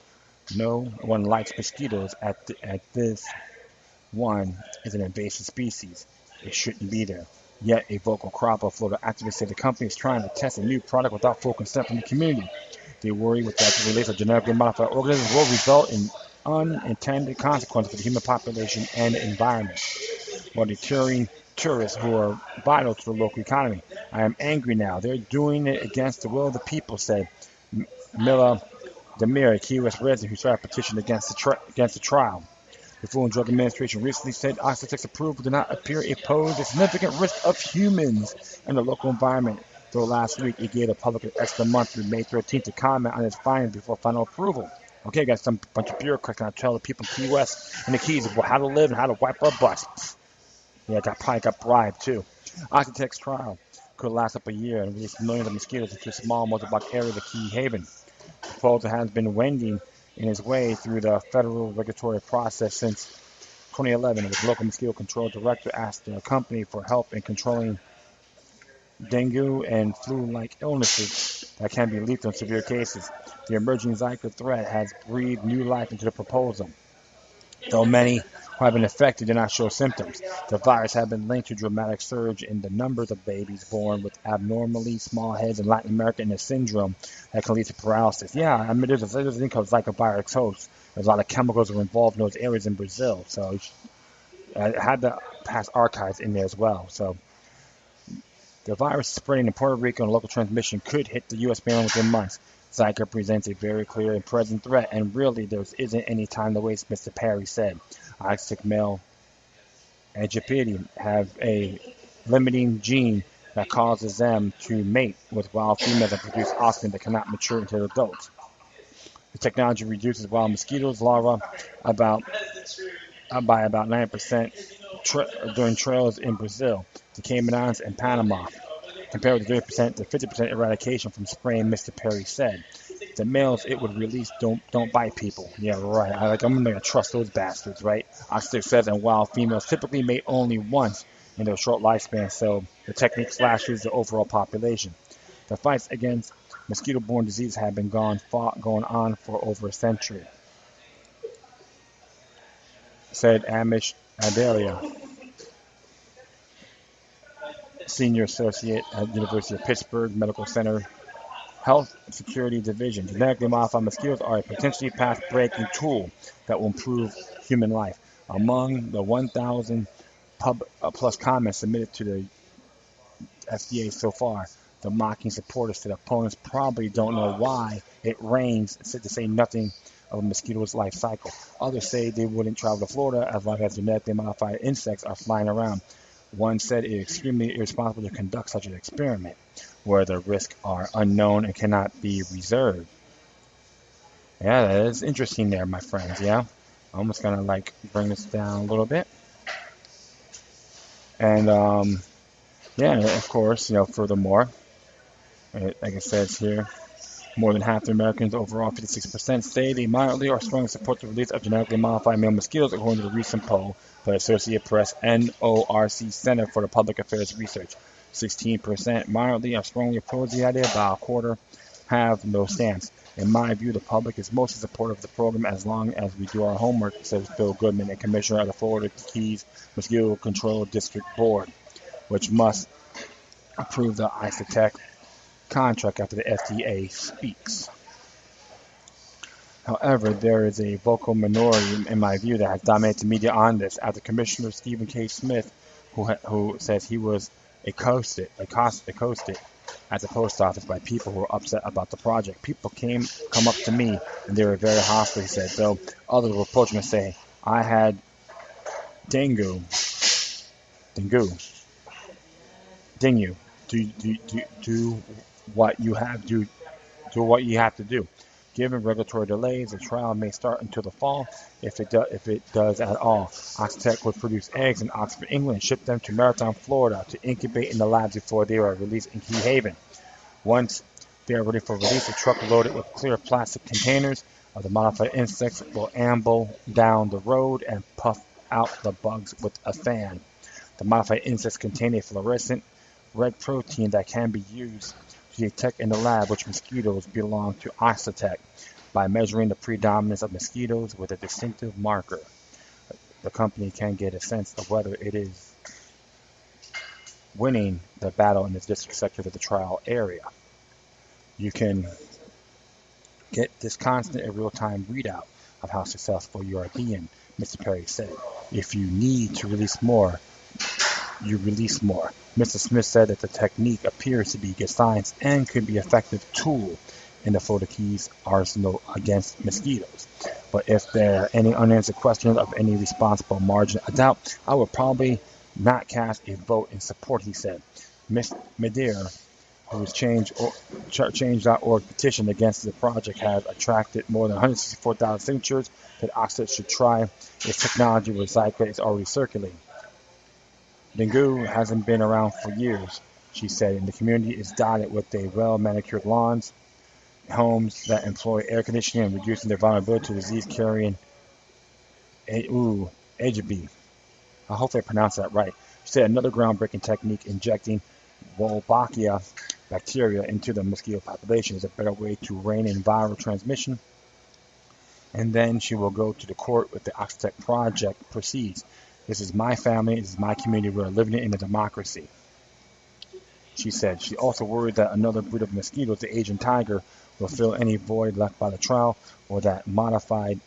no one likes mosquitoes at this one is an invasive species. It shouldn't be there. Yet a vocal crop of Florida activists say the company is trying to test a new product without full consent from the community. They worry with that the release of genetically modified organisms will result in unintended consequences for the human population and the environment, while deterring tourists who are vital to the local economy. I am angry now. They're doing it against the will of the people, said Mila Demir, a Key West resident who started a petition against the trial. The Food and Drug Administration recently said Oxitec's approval did not appear to pose a significant risk of humans in the local environment. Though last week it gave the public an extra month through May 13th to comment on its findings before final approval. Okay, got some bunch of bureaucrats now tell the people in Key West and the Keys how to live and how to wipe our butts. Yeah, probably got bribed too. Oxitec's trial could last up a year and release millions of mosquitoes into a small multi-block area of Key Haven. The proposal has been wending in his way through the federal regulatory process since 2011, with local mosquito control director asked the company for help in controlling dengue and flu-like illnesses that can be lethal in severe cases. The emerging Zika threat has breathed new life into the proposal. Though many who have been affected do not show symptoms, the virus has been linked to a dramatic surge in the numbers of babies born with abnormally small heads in Latin America and a syndrome that can lead to paralysis. Yeah, I mean, there's a thing called Zika virus host. There's a lot of chemicals that are involved in those areas in Brazil. So I had the past archives in there as well. So the virus spreading in Puerto Rico and local transmission could hit the U.S. mainland within months. Zika presents a very clear and present threat, and really there isn't any time to waste, Mr. Perry said. Oxitec male aegypti have a limiting gene that causes them to mate with wild females and produce offspring that cannot mature into adults. The technology reduces wild mosquitoes larvae about by about 9% during trails in Brazil, the Cayman Islands, and Panama, compared with 30% to 50% eradication from spraying. Mr. Perry said, "The males it would release don't bite people." Yeah, right. I'm gonna trust those bastards, right? Oxford says, and while females typically mate only once in their short lifespan, so the technique slashes the overall population. The fights against mosquito-borne disease have been going on for over a century, said Amish Adelia, senior associate at University of Pittsburgh Medical Center Health Security Division. Genetically modified mosquitoes are a potentially path-breaking tool that will improve human life. Among the 1,000 plus comments submitted to the FDA so far, the mocking supporters said opponents probably don't know why it rains, to say nothing of a mosquito's life cycle. Others say they wouldn't travel to Florida as long as genetically modified insects are flying around. One said it is extremely irresponsible to conduct such an experiment, where the risks are unknown and cannot be reserved. Yeah, that is interesting there, my friends, yeah? I'm just going to, bring this down a little bit. And, yeah, of course, furthermore, like it says here, more than half the Americans, overall 56%, say they mildly or strongly support the release of genetically modified male mosquitoes, according to the recent poll by Associated Press NORC Center for the Public Affairs Research. 16% mildly or strongly oppose the idea, about a quarter have no stance. In my view, the public is mostly supportive of the program as long as we do our homework, says Bill Goodman, a commissioner of the Florida Keys Mosquito Control District Board, which must approve the Isotech contract after the FDA speaks. However, there is a vocal minority, in my view, that has dominated the media on this, after Commissioner Stephen K. Smith, who says he was accosted at the post office by people who were upset about the project. People come up to me, and they were very hostile, he said. So others will approach me and say, "I had dengue. Do what you have do what you have to do." Given regulatory delays, the trial may start until the fall, if it does at all. Oxtec would produce eggs in Oxford, England, and ship them to Marathon, Florida, to incubate in the labs before they are released in Key Haven. Once they are ready for release, a truck loaded with clear plastic containers of the modified insects will amble down the road and puff out the bugs with a fan. The modified insects contain a fluorescent red protein that can be used to detect in the lab which mosquitoes belong to Oxitec by measuring the predominance of mosquitoes with a distinctive marker. The company can get a sense of whether it is winning the battle in the district sector of the trial area. You can get this constant and real-time readout of how successful you are being, Mr. Perry said. If you need to release more, you release more. Mr. Smith said that the technique appears to be good science and could be an effective tool in the Florida Keys arsenal against mosquitoes. But if there are any unanswered questions of any responsible margin of doubt, I would probably not cast a vote in support, he said. Ms. Madeira, whose Change.org petition against the project has attracted more than 164,000 signatures, that Oxford should try its technology with Zika is already circulating. Dengue hasn't been around for years, she said, and the community is dotted with well-manicured lawns, homes that employ air conditioning and reducing their vulnerability to disease-carrying Agib. I hope I pronounced that right. She said another groundbreaking technique, injecting Wolbachia bacteria into the mosquito population, is a better way to rein in viral transmission. And then she will go to the court with the Oxtec project proceeds. This is my family, this is my community, we are living in a democracy, she said. She also worried that another breed of mosquitoes, the Asian tiger, will fill any void left by the trial, or that modified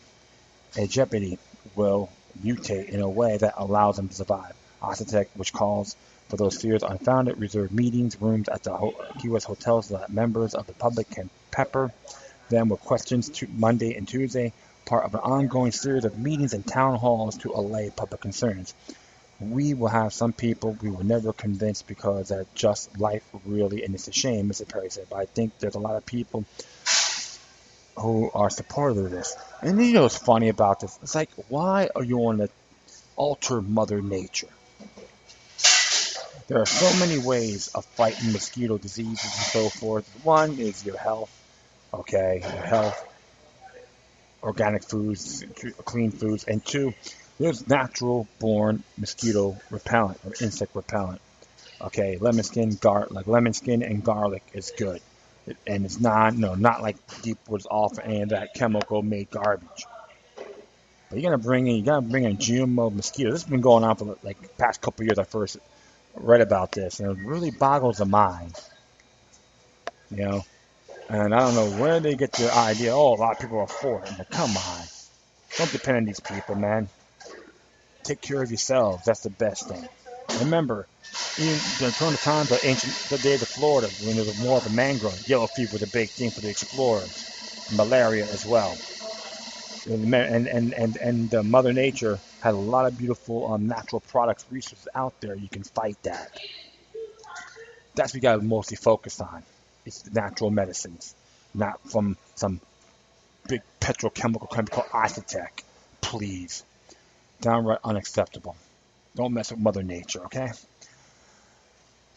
Agipity will mutate in a way that allows them to survive. Oxitec, which calls for those fears unfounded, reserved meetings rooms at the Key West hotels so that members of the public can pepper them with questions Monday and Tuesday, part of an ongoing series of meetings and town halls to allay public concerns. we will have some people we will never convince because that's just life really, and it's a shame, Mr. Perry said, but I think there's a lot of people who are supportive of this. And you know what's funny about this? It's like, why are you on to alter Mother Nature? There are so many ways of fighting mosquito diseases and so forth. One is your health, okay, your health, organic foods, clean foods, and two, there's natural born mosquito repellent or insect repellent. Okay, lemon skin and garlic is good, and it's not like deep woods off and that chemical made garbage. But you gotta bring in GMO mosquitoes. This has been going on for like the past couple of years. I first read about this, and it really boggles the mind, you know. And I don't know where they get the idea. Oh, a lot of people are for it. But come on, don't depend on these people, man. Take care of yourselves. That's the best thing. Remember, even during the times of the days of Florida, when there was more of a mangrove, yellow fever was a big thing for the explorers, malaria as well. And Mother Nature has a lot of beautiful natural products, resources out there. You can fight that. That's what you got to mostly focus on. It's the natural medicines, not from some big petrochemical company called Isotech. Please, downright unacceptable. Don't mess with Mother Nature, okay?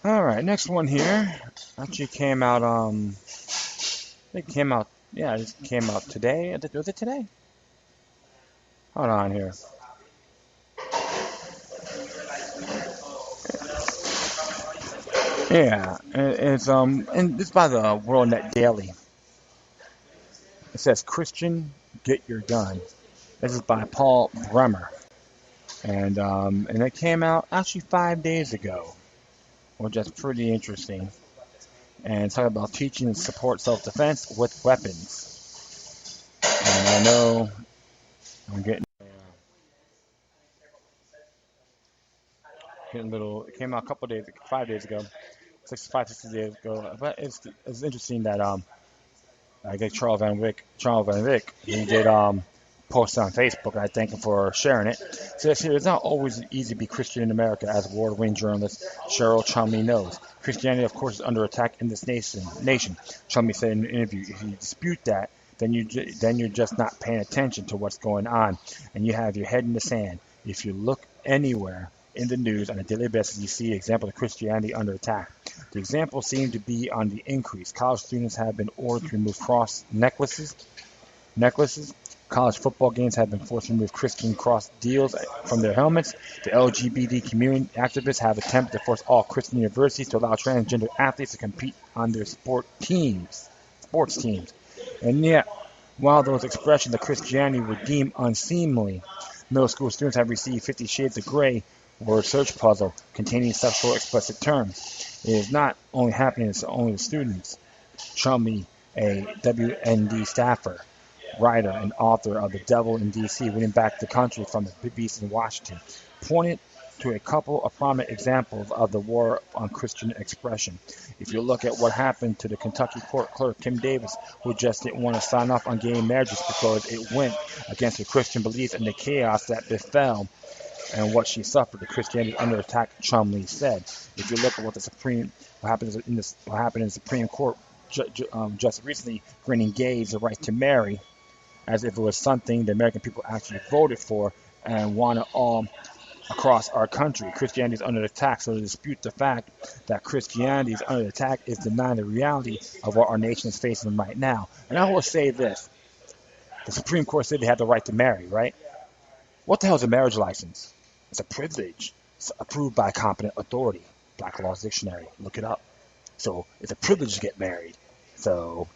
All right, next one here. Actually came out. It came out. Yeah, it came out today. Was it today? Hold on here. Yeah, and it's by the WorldNet Daily. It says Christian, get your gun. This is by Paul Bremer, and it came out actually 5 days ago, which is pretty interesting. And it's talking about teaching and support self-defense with weapons. And I know I'm getting a little. It came out a couple days, 5 days ago, 6 days ago. But it's interesting that I guess Charles Van Wick, he did post on Facebook, and I thank him for sharing it. It says here, it's not always easy to be Christian in America, as award-winning journalist Cheryl Chumley knows. Christianity, of course, is under attack in this nation. Chumley said in an interview, if you dispute that, then you're just not paying attention to what's going on, and you have your head in the sand. If you look anywhere in the news on a daily basis, you see examples of Christianity under attack. The examples seem to be on the increase. College students have been ordered to remove cross necklaces. College football games have been forced to remove Christian cross deals from their helmets. The LGBT community activists have attempted to force all Christian universities to allow transgender athletes to compete on their sports teams. And yet, while those expressions of Christianity were deemed unseemly, middle school students have received 50 Shades of Grey word search puzzle containing sexual explicit terms. It is not only happening to only the students. Chumley, a WND staffer, writer, and author of The Devil in D.C., winning back the country from the beast in Washington, pointed to a couple of prominent examples of the war on Christian expression. If you look at what happened to the Kentucky court clerk Kim Davis, who just didn't want to sign off on gay marriages because it went against her Christian beliefs, and the chaos that befell and what she suffered, the Christianity under attack, Chumley said. If you look at what happened in the Supreme Court just recently, granting gays the right to marry, as if it was something the American people actually voted for and wanted all across our country. Christianity is under attack, so to dispute the fact that Christianity is under attack is denying the reality of what our nation is facing right now. And I will say this. The Supreme Court said they had the right to marry, right? What the hell is a marriage license? It's a privilege. It's approved by a competent authority. Black Law's Dictionary. Look it up. So it's a privilege to get married. So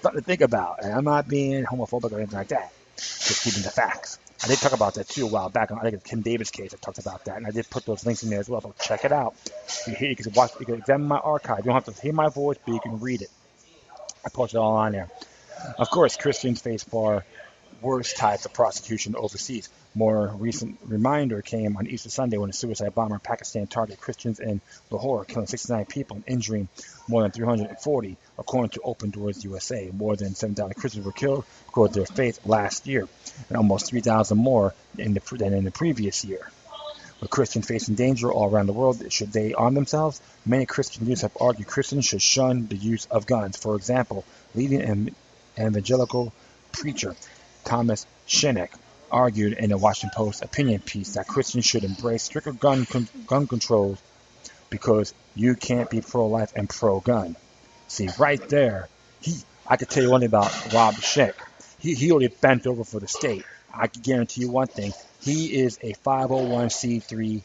something to think about. And I'm not being homophobic or anything like that. Just giving the facts. I did talk about that too a while back. I think it's Kim Davis case. I talked about that, and I did put those links in there as well. So check it out. You can watch. You can examine my archive. You don't have to hear my voice, but you can read it. I posted it all on there. Of course, Christians face far worse types of prosecution overseas. More recent reminder came on Easter Sunday when a suicide bomber in Pakistan targeted Christians in Lahore, killing 69 people and injuring more than 340, according to Open Doors USA. More than 7,000 Christians were killed because of their faith last year, and almost 3,000 more than in the previous year. With Christians facing danger all around the world, should they arm themselves? Many Christian leaders have argued Christians should shun the use of guns. For example, leading evangelical preacher Thomas Shinnick argued in the Washington Post opinion piece that Christians should embrace stricter gun controls because you can't be pro-life and pro-gun. See, right there, I could tell you one thing about Rob Schenck. He already bent over for the state. I can guarantee you one thing. He is a 501c3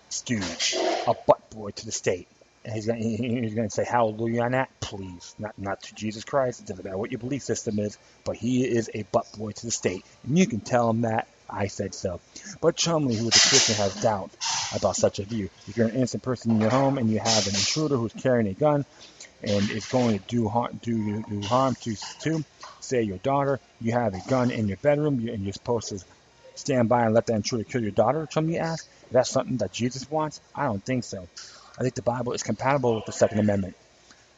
stooge, a butt boy to the state. And he's going to say hallelujah on that, please. Not to Jesus Christ. It doesn't matter what your belief system is, but he is a butt boy to the state. And you can tell him that I said so. But Chumley, who is a Christian, has doubt about such a view. If you're an innocent person in your home and you have an intruder who's carrying a gun and is going to do harm to, say, your daughter, you have a gun in your bedroom and you're supposed to stand by and let that intruder kill your daughter, Chumley asked. Is that something that Jesus wants? I don't think so. I think the Bible is compatible with the Second Amendment.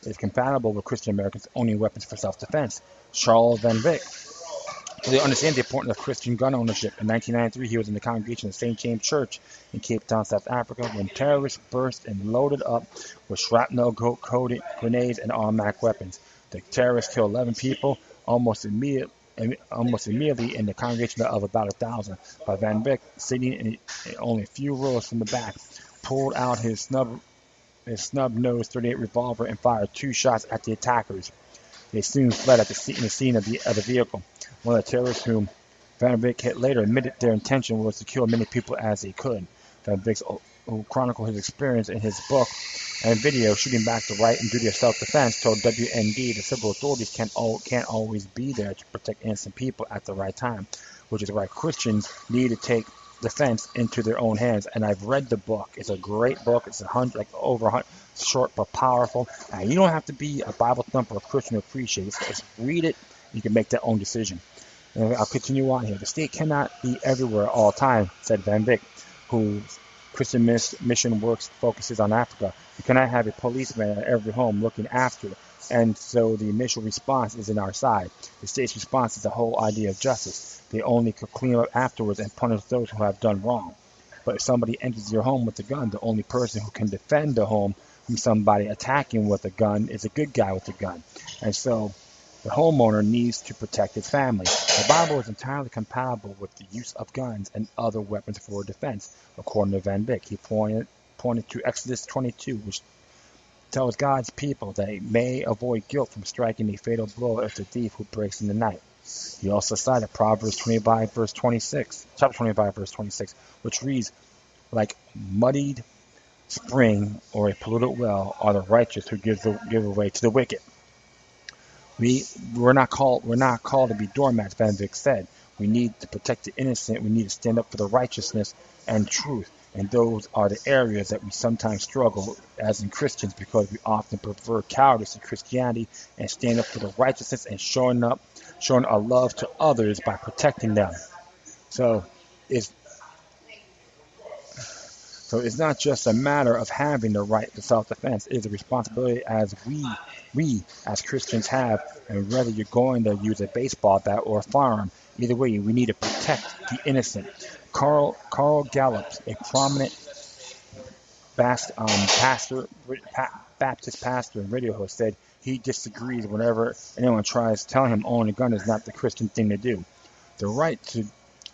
It is compatible with Christian Americans owning weapons for self-defense. Charles Van Vick. So they understand the importance of Christian gun ownership. In 1993, he was in the congregation of St. James Church in Cape Town, South Africa, when terrorists burst and loaded up with shrapnel-coated grenades and automatic weapons. The terrorists killed 11 people almost immediately in the congregation of about 1,000. But Van Vick, sitting in only a few rows from the back, pulled out his snub-nosed .38 revolver and fired 2 shots at the attackers. They soon fled at the scene of the vehicle. One of the terrorists, whom Van Vick hit later, admitted their intention was to kill as many people as they could. Van Vick, who chronicled his experience in his book and video, Shooting Back the Right and Duty of Self-Defense, told WND the civil authorities can't always be there to protect innocent people at the right time, which is why Christians need to take defense into their own hands. And I've read the book. It's a great book. It's over 100, short but powerful. And you don't have to be a Bible thumper or Christian to appreciate it. Just read it. You can make that own decision. And I'll continue on here. The state cannot be everywhere all the time, said Van Vick, whose Christian mission focuses on Africa. You cannot have a policeman at every home looking after it. And so the initial response is on our side. The state's response is the whole idea of justice. They only could clean up afterwards and punish those who have done wrong. But if somebody enters your home with a gun, the only person who can defend the home from somebody attacking with a gun is a good guy with a gun. And so the homeowner needs to protect his family. The Bible is entirely compatible with the use of guns and other weapons for defense, according to Van Vick. He pointed to Exodus 22, which tells God's people that they may avoid guilt from striking a fatal blow at the thief who breaks in the night. He also cited Proverbs 25, verse 26, chapter 25, verse 26, which reads, like muddied spring or a polluted well are the righteous who give way to the wicked. We're not called to be doormats, Van Vick said. We need to protect the innocent. We need to stand up for the righteousness and truth. And those are the areas that we sometimes struggle as in Christians, because we often prefer cowardice in Christianity and stand up for the righteousness and showing our love to others by protecting them. So it's not just a matter of having the right to self-defense. It is a responsibility as we as Christians have, and whether you're going to use a baseball bat or a firearm, either way, we need to protect the innocent. Carl Gallups, a prominent Baptist pastor and radio host, said he disagrees whenever anyone tries telling him owning a gun is not the Christian thing to do. The right to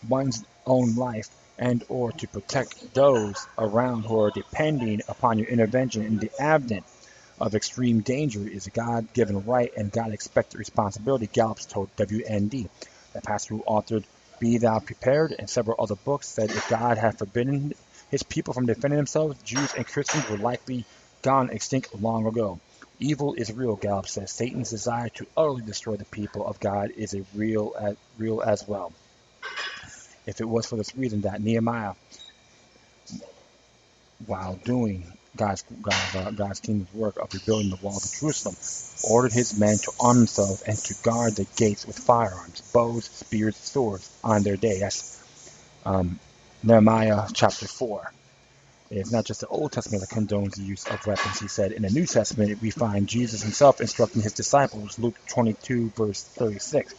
one's own life and or to protect those around who are depending upon your intervention in the advent of extreme danger is a God-given right and God-expected responsibility, Gallups told WND. The pastor who authored Be Thou Prepared and several other books said if God had forbidden his people from defending themselves, Jews and Christians would likely gone extinct long ago. Evil is real, Gallups says. Satan's desire to utterly destroy the people of God is real as well. If it was for this reason that Nehemiah, while doing God's kingdom's work of rebuilding the walls of Jerusalem, ordered his men to arm themselves and to guard the gates with firearms, bows, spears, swords on their day. That's Nehemiah chapter 4. It's not just the Old Testament that condones the use of weapons, he said. In the New Testament, we find Jesus himself instructing his disciples, Luke 22, verse 36,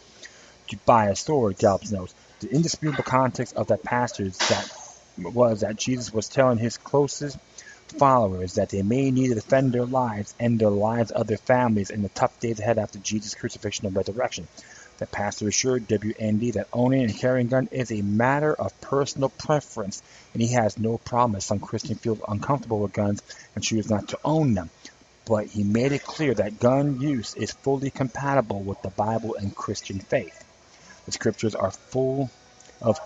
to buy a sword, Gallups notes. The indisputable context of that passage is that was that Jesus was telling his closest followers that they may need to defend their lives and the lives of their families in the tough days ahead after Jesus' crucifixion and resurrection. The pastor assured WND that owning and carrying a gun is a matter of personal preference, and he has no problem if some Christians feel uncomfortable with guns and choose not to own them. But he made it clear that gun use is fully compatible with the Bible and Christian faith. The scriptures are full of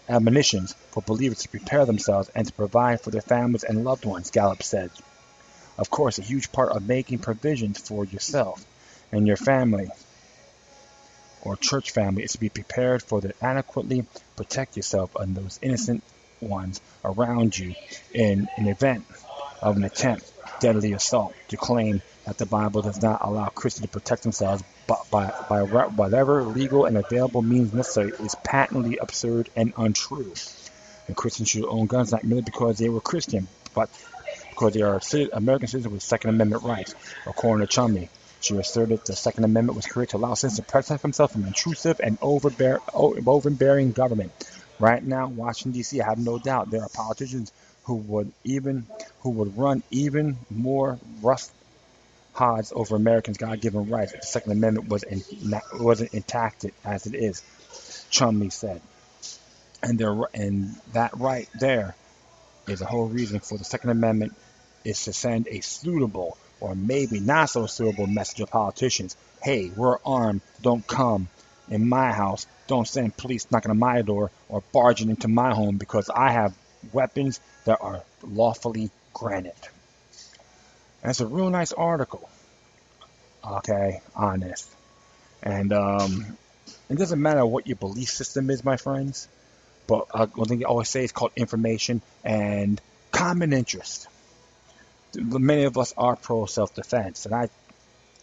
admonitions for believers to prepare themselves and to provide for their families and loved ones, Gallup said. Of course, a huge part of making provisions for yourself and your family or church family is to be prepared for to adequately protect yourself and those innocent ones around you in an event of an attempt, deadly assault, to claim that the Bible does not allow Christians to protect themselves by whatever legal and available means necessary is patently absurd and untrue. And Christians should own guns not merely because they were Christian, but because they are American citizens with Second Amendment rights. According to Chumley, she asserted the Second Amendment was created to allow citizens to protect themselves from intrusive and overbearing government. Right now, Washington, D.C., I have no doubt there are politicians who would run even more rough odds over Americans' God-given rights if the Second Amendment wasn't intact as it is, Chumley said. And that right there is the whole reason for the Second Amendment is to send a suitable or maybe not so suitable message to politicians. Hey, we're armed. Don't come in my house. Don't send police knocking on my door or barging into my home because I have weapons that are lawfully granted. And it's a real nice article, okay, on this. And it doesn't matter what your belief system is, my friends, but one thing I always say is called information and common interest. Many of us are pro self-defense, and I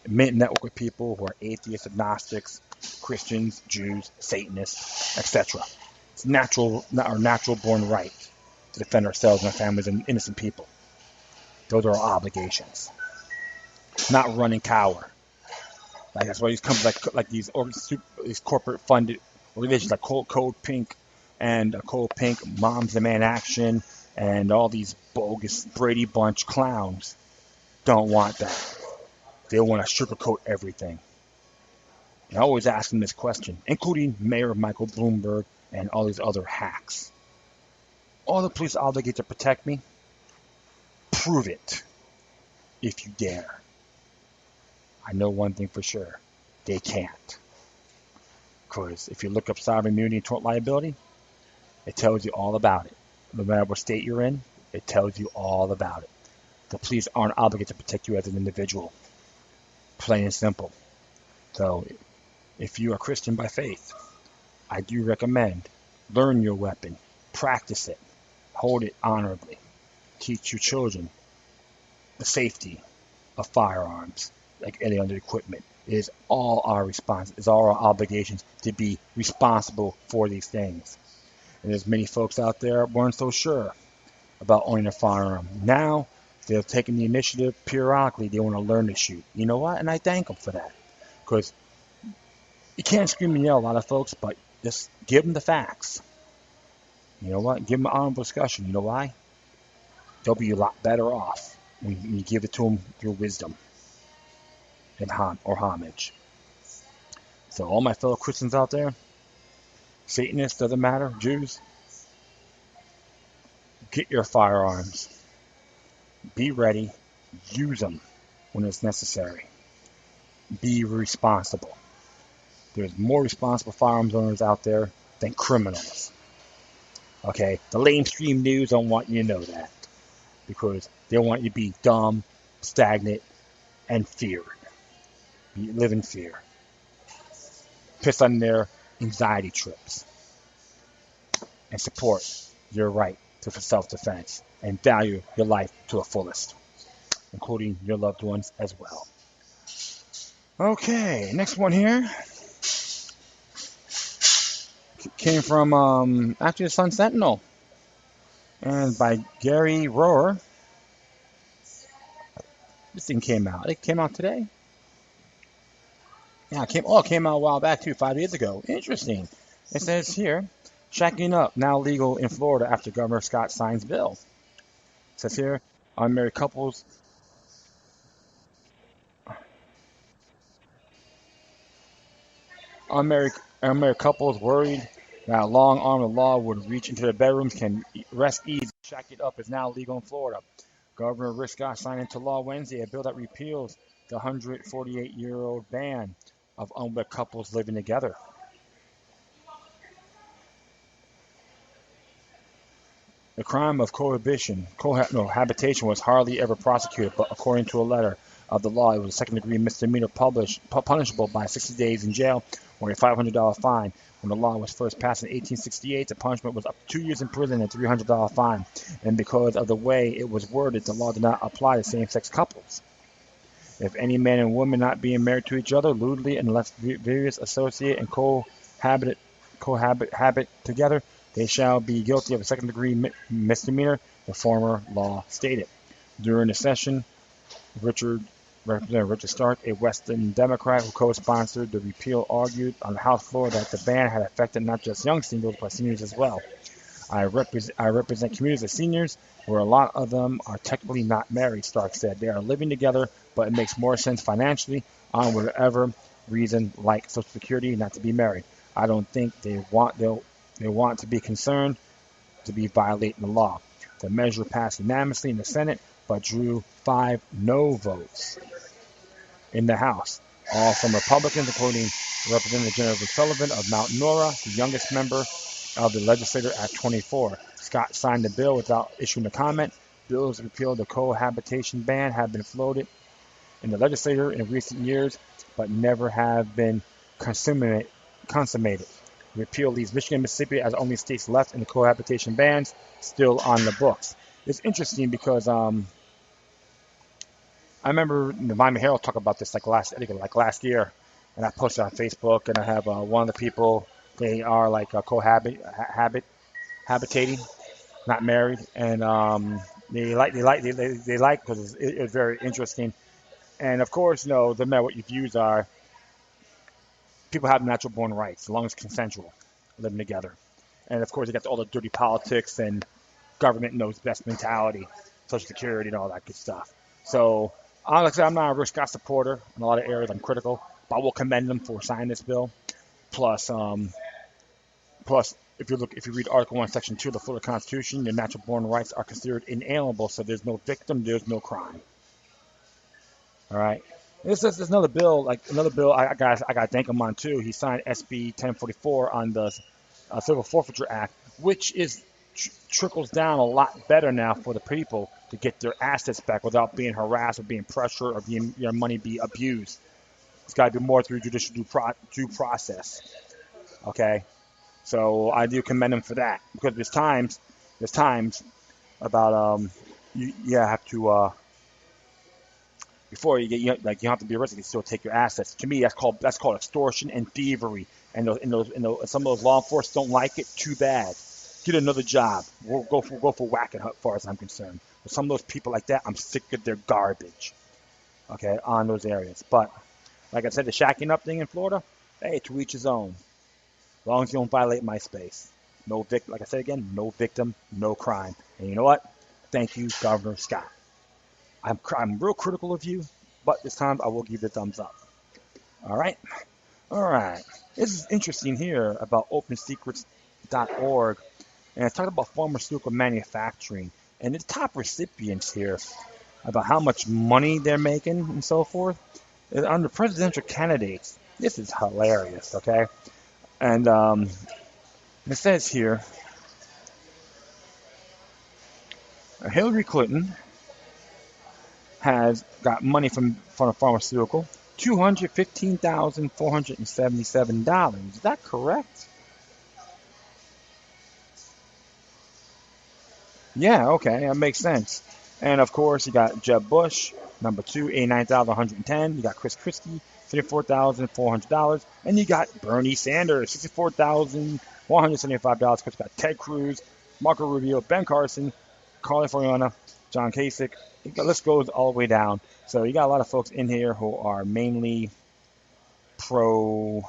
network with people who are atheists, agnostics, Christians, Jews, Satanists, etc. It's our natural born right to defend ourselves and our families and innocent people. Those are our obligations. Not run and cower. Like that's why these companies like these corporate funded organizations like Code Pink and Code Pink, Moms Demand Action, and all these bogus Brady Bunch clowns don't want that. They want to sugarcoat everything. And I always ask them this question, including Mayor Michael Bloomberg and all these other hacks. Are the police obligated to protect me? Prove it, if you dare. I know one thing for sure. They can't. Because if you look up sovereign immunity and tort liability, it tells you all about it. No matter what state you're in, it tells you all about it. The police aren't obligated to protect you as an individual. Plain and simple. So, if you are Christian by faith, I do recommend learn your weapon, practice it, hold it honorably, teach your children the safety of firearms, like any other equipment. It is all our responsibility. It's all our obligations to be responsible for these things. And there's many folks out there who weren't so sure about owning a firearm. Now, they're taking the initiative periodically. They want to learn to shoot. You know what? And I thank them for that. Because you can't scream and yell, a lot of folks, but just give them the facts. You know what? Give them an honorable discussion. You know why? They'll be a lot better off when you give it to them through wisdom and homage. So all my fellow Christians out there, Satanists, doesn't matter, Jews, get your firearms. Be ready. Use them when it's necessary. Be responsible. There's more responsible firearms owners out there than criminals. Okay? The mainstream news don't want you to know that. Because they want you to be dumb, stagnant, and feared. You live in fear. Piss on their anxiety trips. And support your right to self-defense. And value your life to the fullest. Including your loved ones as well. Okay, next one here. Came from, actually, the Sun Sentinel. And by Gary Rohrer. This thing came out. It came out today? Yeah, it came out a while back too, 5 years ago. Interesting. It says here, Shacking up now legal in Florida after Governor Scott signs bill. It says here, unmarried couples unmarried unmarried couples worried that a long arm of the law would reach into their bedrooms can rest easy. Shack it up is now legal in Florida. Governor Rick Scott signed into law Wednesday a bill that repeals the 148-year-old ban of unwed couples living together. The crime of cohabitation was hardly ever prosecuted, but according to a letter of the law, it was a second-degree misdemeanor punishable by 60 days in jail or a $500 fine. When the law was first passed in 1868, the punishment was up to 2 years in prison and a $300 fine. And because of the way it was worded, the law did not apply to same-sex couples. If any man and woman not being married to each other lewdly unless various associate and cohabit together, they shall be guilty of a second-degree misdemeanor, the former law stated. During the session, Representative Richard Stark, a Western Democrat who co-sponsored the repeal, argued on the House floor that the ban had affected not just young singles, but seniors as well. I represent communities of seniors where a lot of them are technically not married, Stark said. They are living together, but it makes more sense financially on whatever reason, like Social Security, not to be married. I don't think they want to be concerned to be violating the law. The measure passed unanimously in the Senate, but drew 5 no votes in the House, all from Republicans, including Representative Jennifer Sullivan of Mount Nora, the youngest member of the legislature at 24. Scott signed the bill without issuing a comment. Bills to repeal the cohabitation ban have been floated in the legislature in recent years, but never have been consummated. Repeal leaves Michigan and Mississippi as only states left in the cohabitation bans still on the books. It's interesting because I remember the Miami Herald talk about this like last year, and I posted on Facebook, and I have one of the people. They are like habitating, not married, and they like because it's very interesting. And of course, no matter what your views are, people have natural born rights as long as it's consensual, living together. And of course, you got all the dirty politics and government knows best mentality, Social Security, and all that good stuff. So, like I said, I'm not a Rick Scott supporter in a lot of areas. I'm critical, but I will commend them for signing this bill. Plus, if you read Article 1, Section 2 of the Florida Constitution, your natural born rights are considered inalienable. So there's no victim, there's no crime. All right. There's another bill, I got to thank him on too. He signed SB 1044 on the Civil Forfeiture Act, which trickles down a lot better now for the people to get their assets back without being harassed or being pressured or being your money be abused. It's got to be more through judicial due process. Okay, so I do commend him for that because there's times about you have to before you don't have to be arrested, you still take your assets. To me, that's called extortion and thievery. And some of those law enforcement don't like it. Too bad. Get another job. We'll go for whacking, as far as I'm concerned. But some of those people like that, I'm sick of their garbage. Okay, on those areas. But like I said, the shacking up thing in Florida, hey, to each his own. As long as you don't violate my space. Like I said again, no victim, no crime. And you know what? Thank you, Governor Scott. I'm real critical of you, but this time I will give you the thumbs up. All right? All right. This is interesting here about OpenSecrets.org, and it's talking about pharmaceutical manufacturing and the top recipients here about how much money they're making and so forth. Under presidential candidates, this is hilarious, okay? And it says here, Hillary Clinton has got money from a pharmaceutical, $215,477. Is that correct? Yeah, okay, that makes sense. And of course, you got Jeb Bush, number 2, $89,110. You got Chris Christie, $34,400. And you got Bernie Sanders, $64,175. Of course, you got Ted Cruz, Marco Rubio, Ben Carson, Carly Fiorina, John Kasich. The list goes all the way down. So you got a lot of folks in here who are mainly pro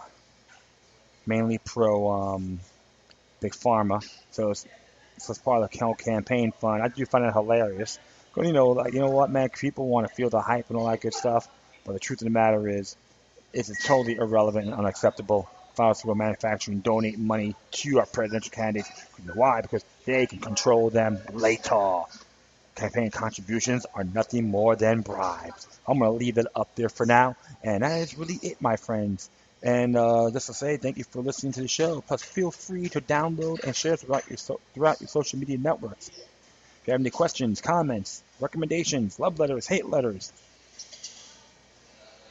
Big Pharma. So it's part of the campaign fund. I do find it hilarious. Because, like, you know what, man? People want to feel the hype and all that good stuff. But the truth of the matter is, it's totally irrelevant and unacceptable. Pharmaceutical manufacturing donate money to our presidential candidates. You know why? Because they can control them later. Campaign contributions are nothing more than bribes. I'm going to leave it up there for now. And that is really it, my friends. And just to say, thank you for listening to the show. Plus, feel free to download and share throughout your social media networks. If you have any questions, comments, recommendations, love letters, hate letters,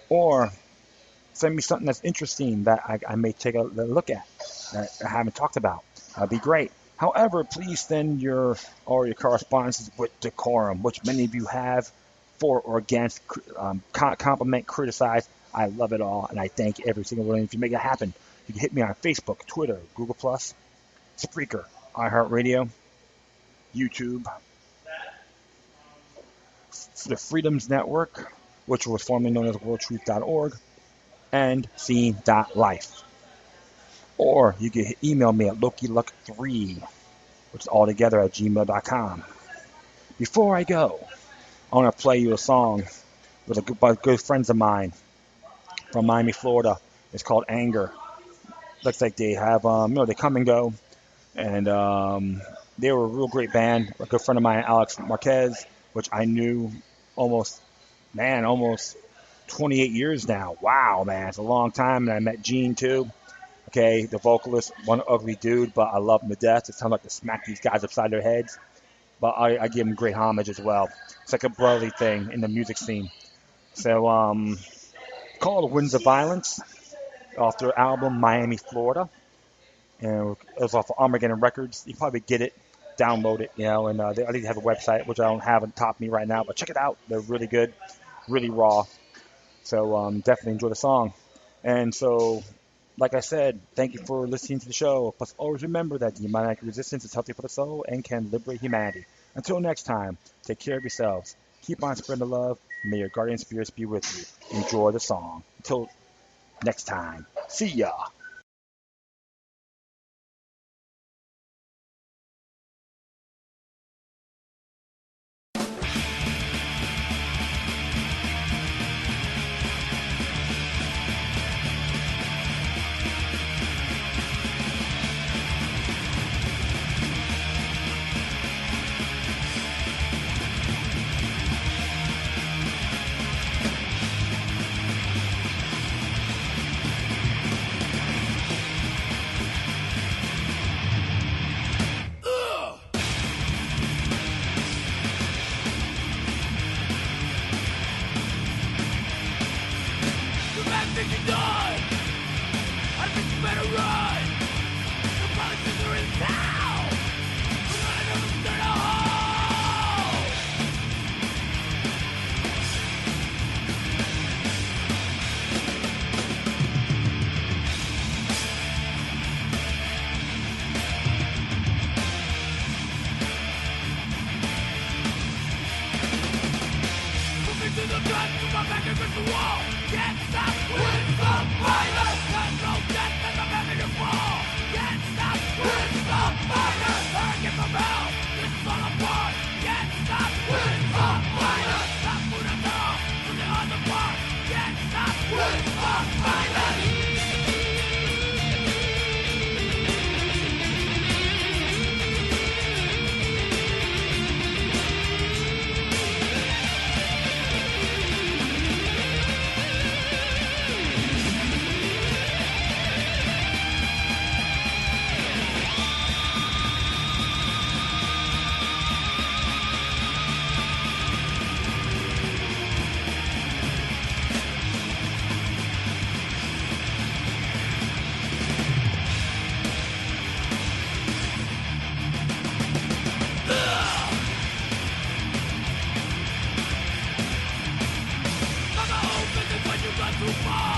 or send me something that's interesting that I may take a look at that I haven't talked about, that'd be great. However, please send your correspondences with decorum, which many of you have, for or against, compliment, criticize. I love it all, and I thank every single one of you. If you make it happen, you can hit me on Facebook, Twitter, Google+, Spreaker, iHeartRadio, YouTube, the Freedoms Network, which was formerly known as worldtruth.org, and scene.life. Or you can email me at lokiluck3, which is all together at gmail.com. Before I go, I want to play you a song with good friends of mine from Miami, Florida. It's called Anger. Looks like they have, they come and go. And they were a real great band. A good friend of mine, Alex Marquez, which I knew almost 28 years now. Wow, man, it's a long time. And I met Gene, too. Okay, the vocalist, one ugly dude, but I love him to death. It sounds like to smack these guys upside their heads. But I give him great homage as well. It's like a brotherly thing in the music scene. So, called Winds of Violence, off their album Miami, Florida. And it was off of Armageddon Records. You can probably get it, download it, and they at least have a website, which I don't have on top of me right now. But check it out. They're really good, really raw. So definitely enjoy the song. And so, like I said, thank you for listening to the show. Plus, always remember that demonic resistance is healthy for the soul and can liberate humanity. Until next time, take care of yourselves. Keep on spreading the love. May your guardian spirits be with you. Enjoy the song. Until next time, see ya. Too far.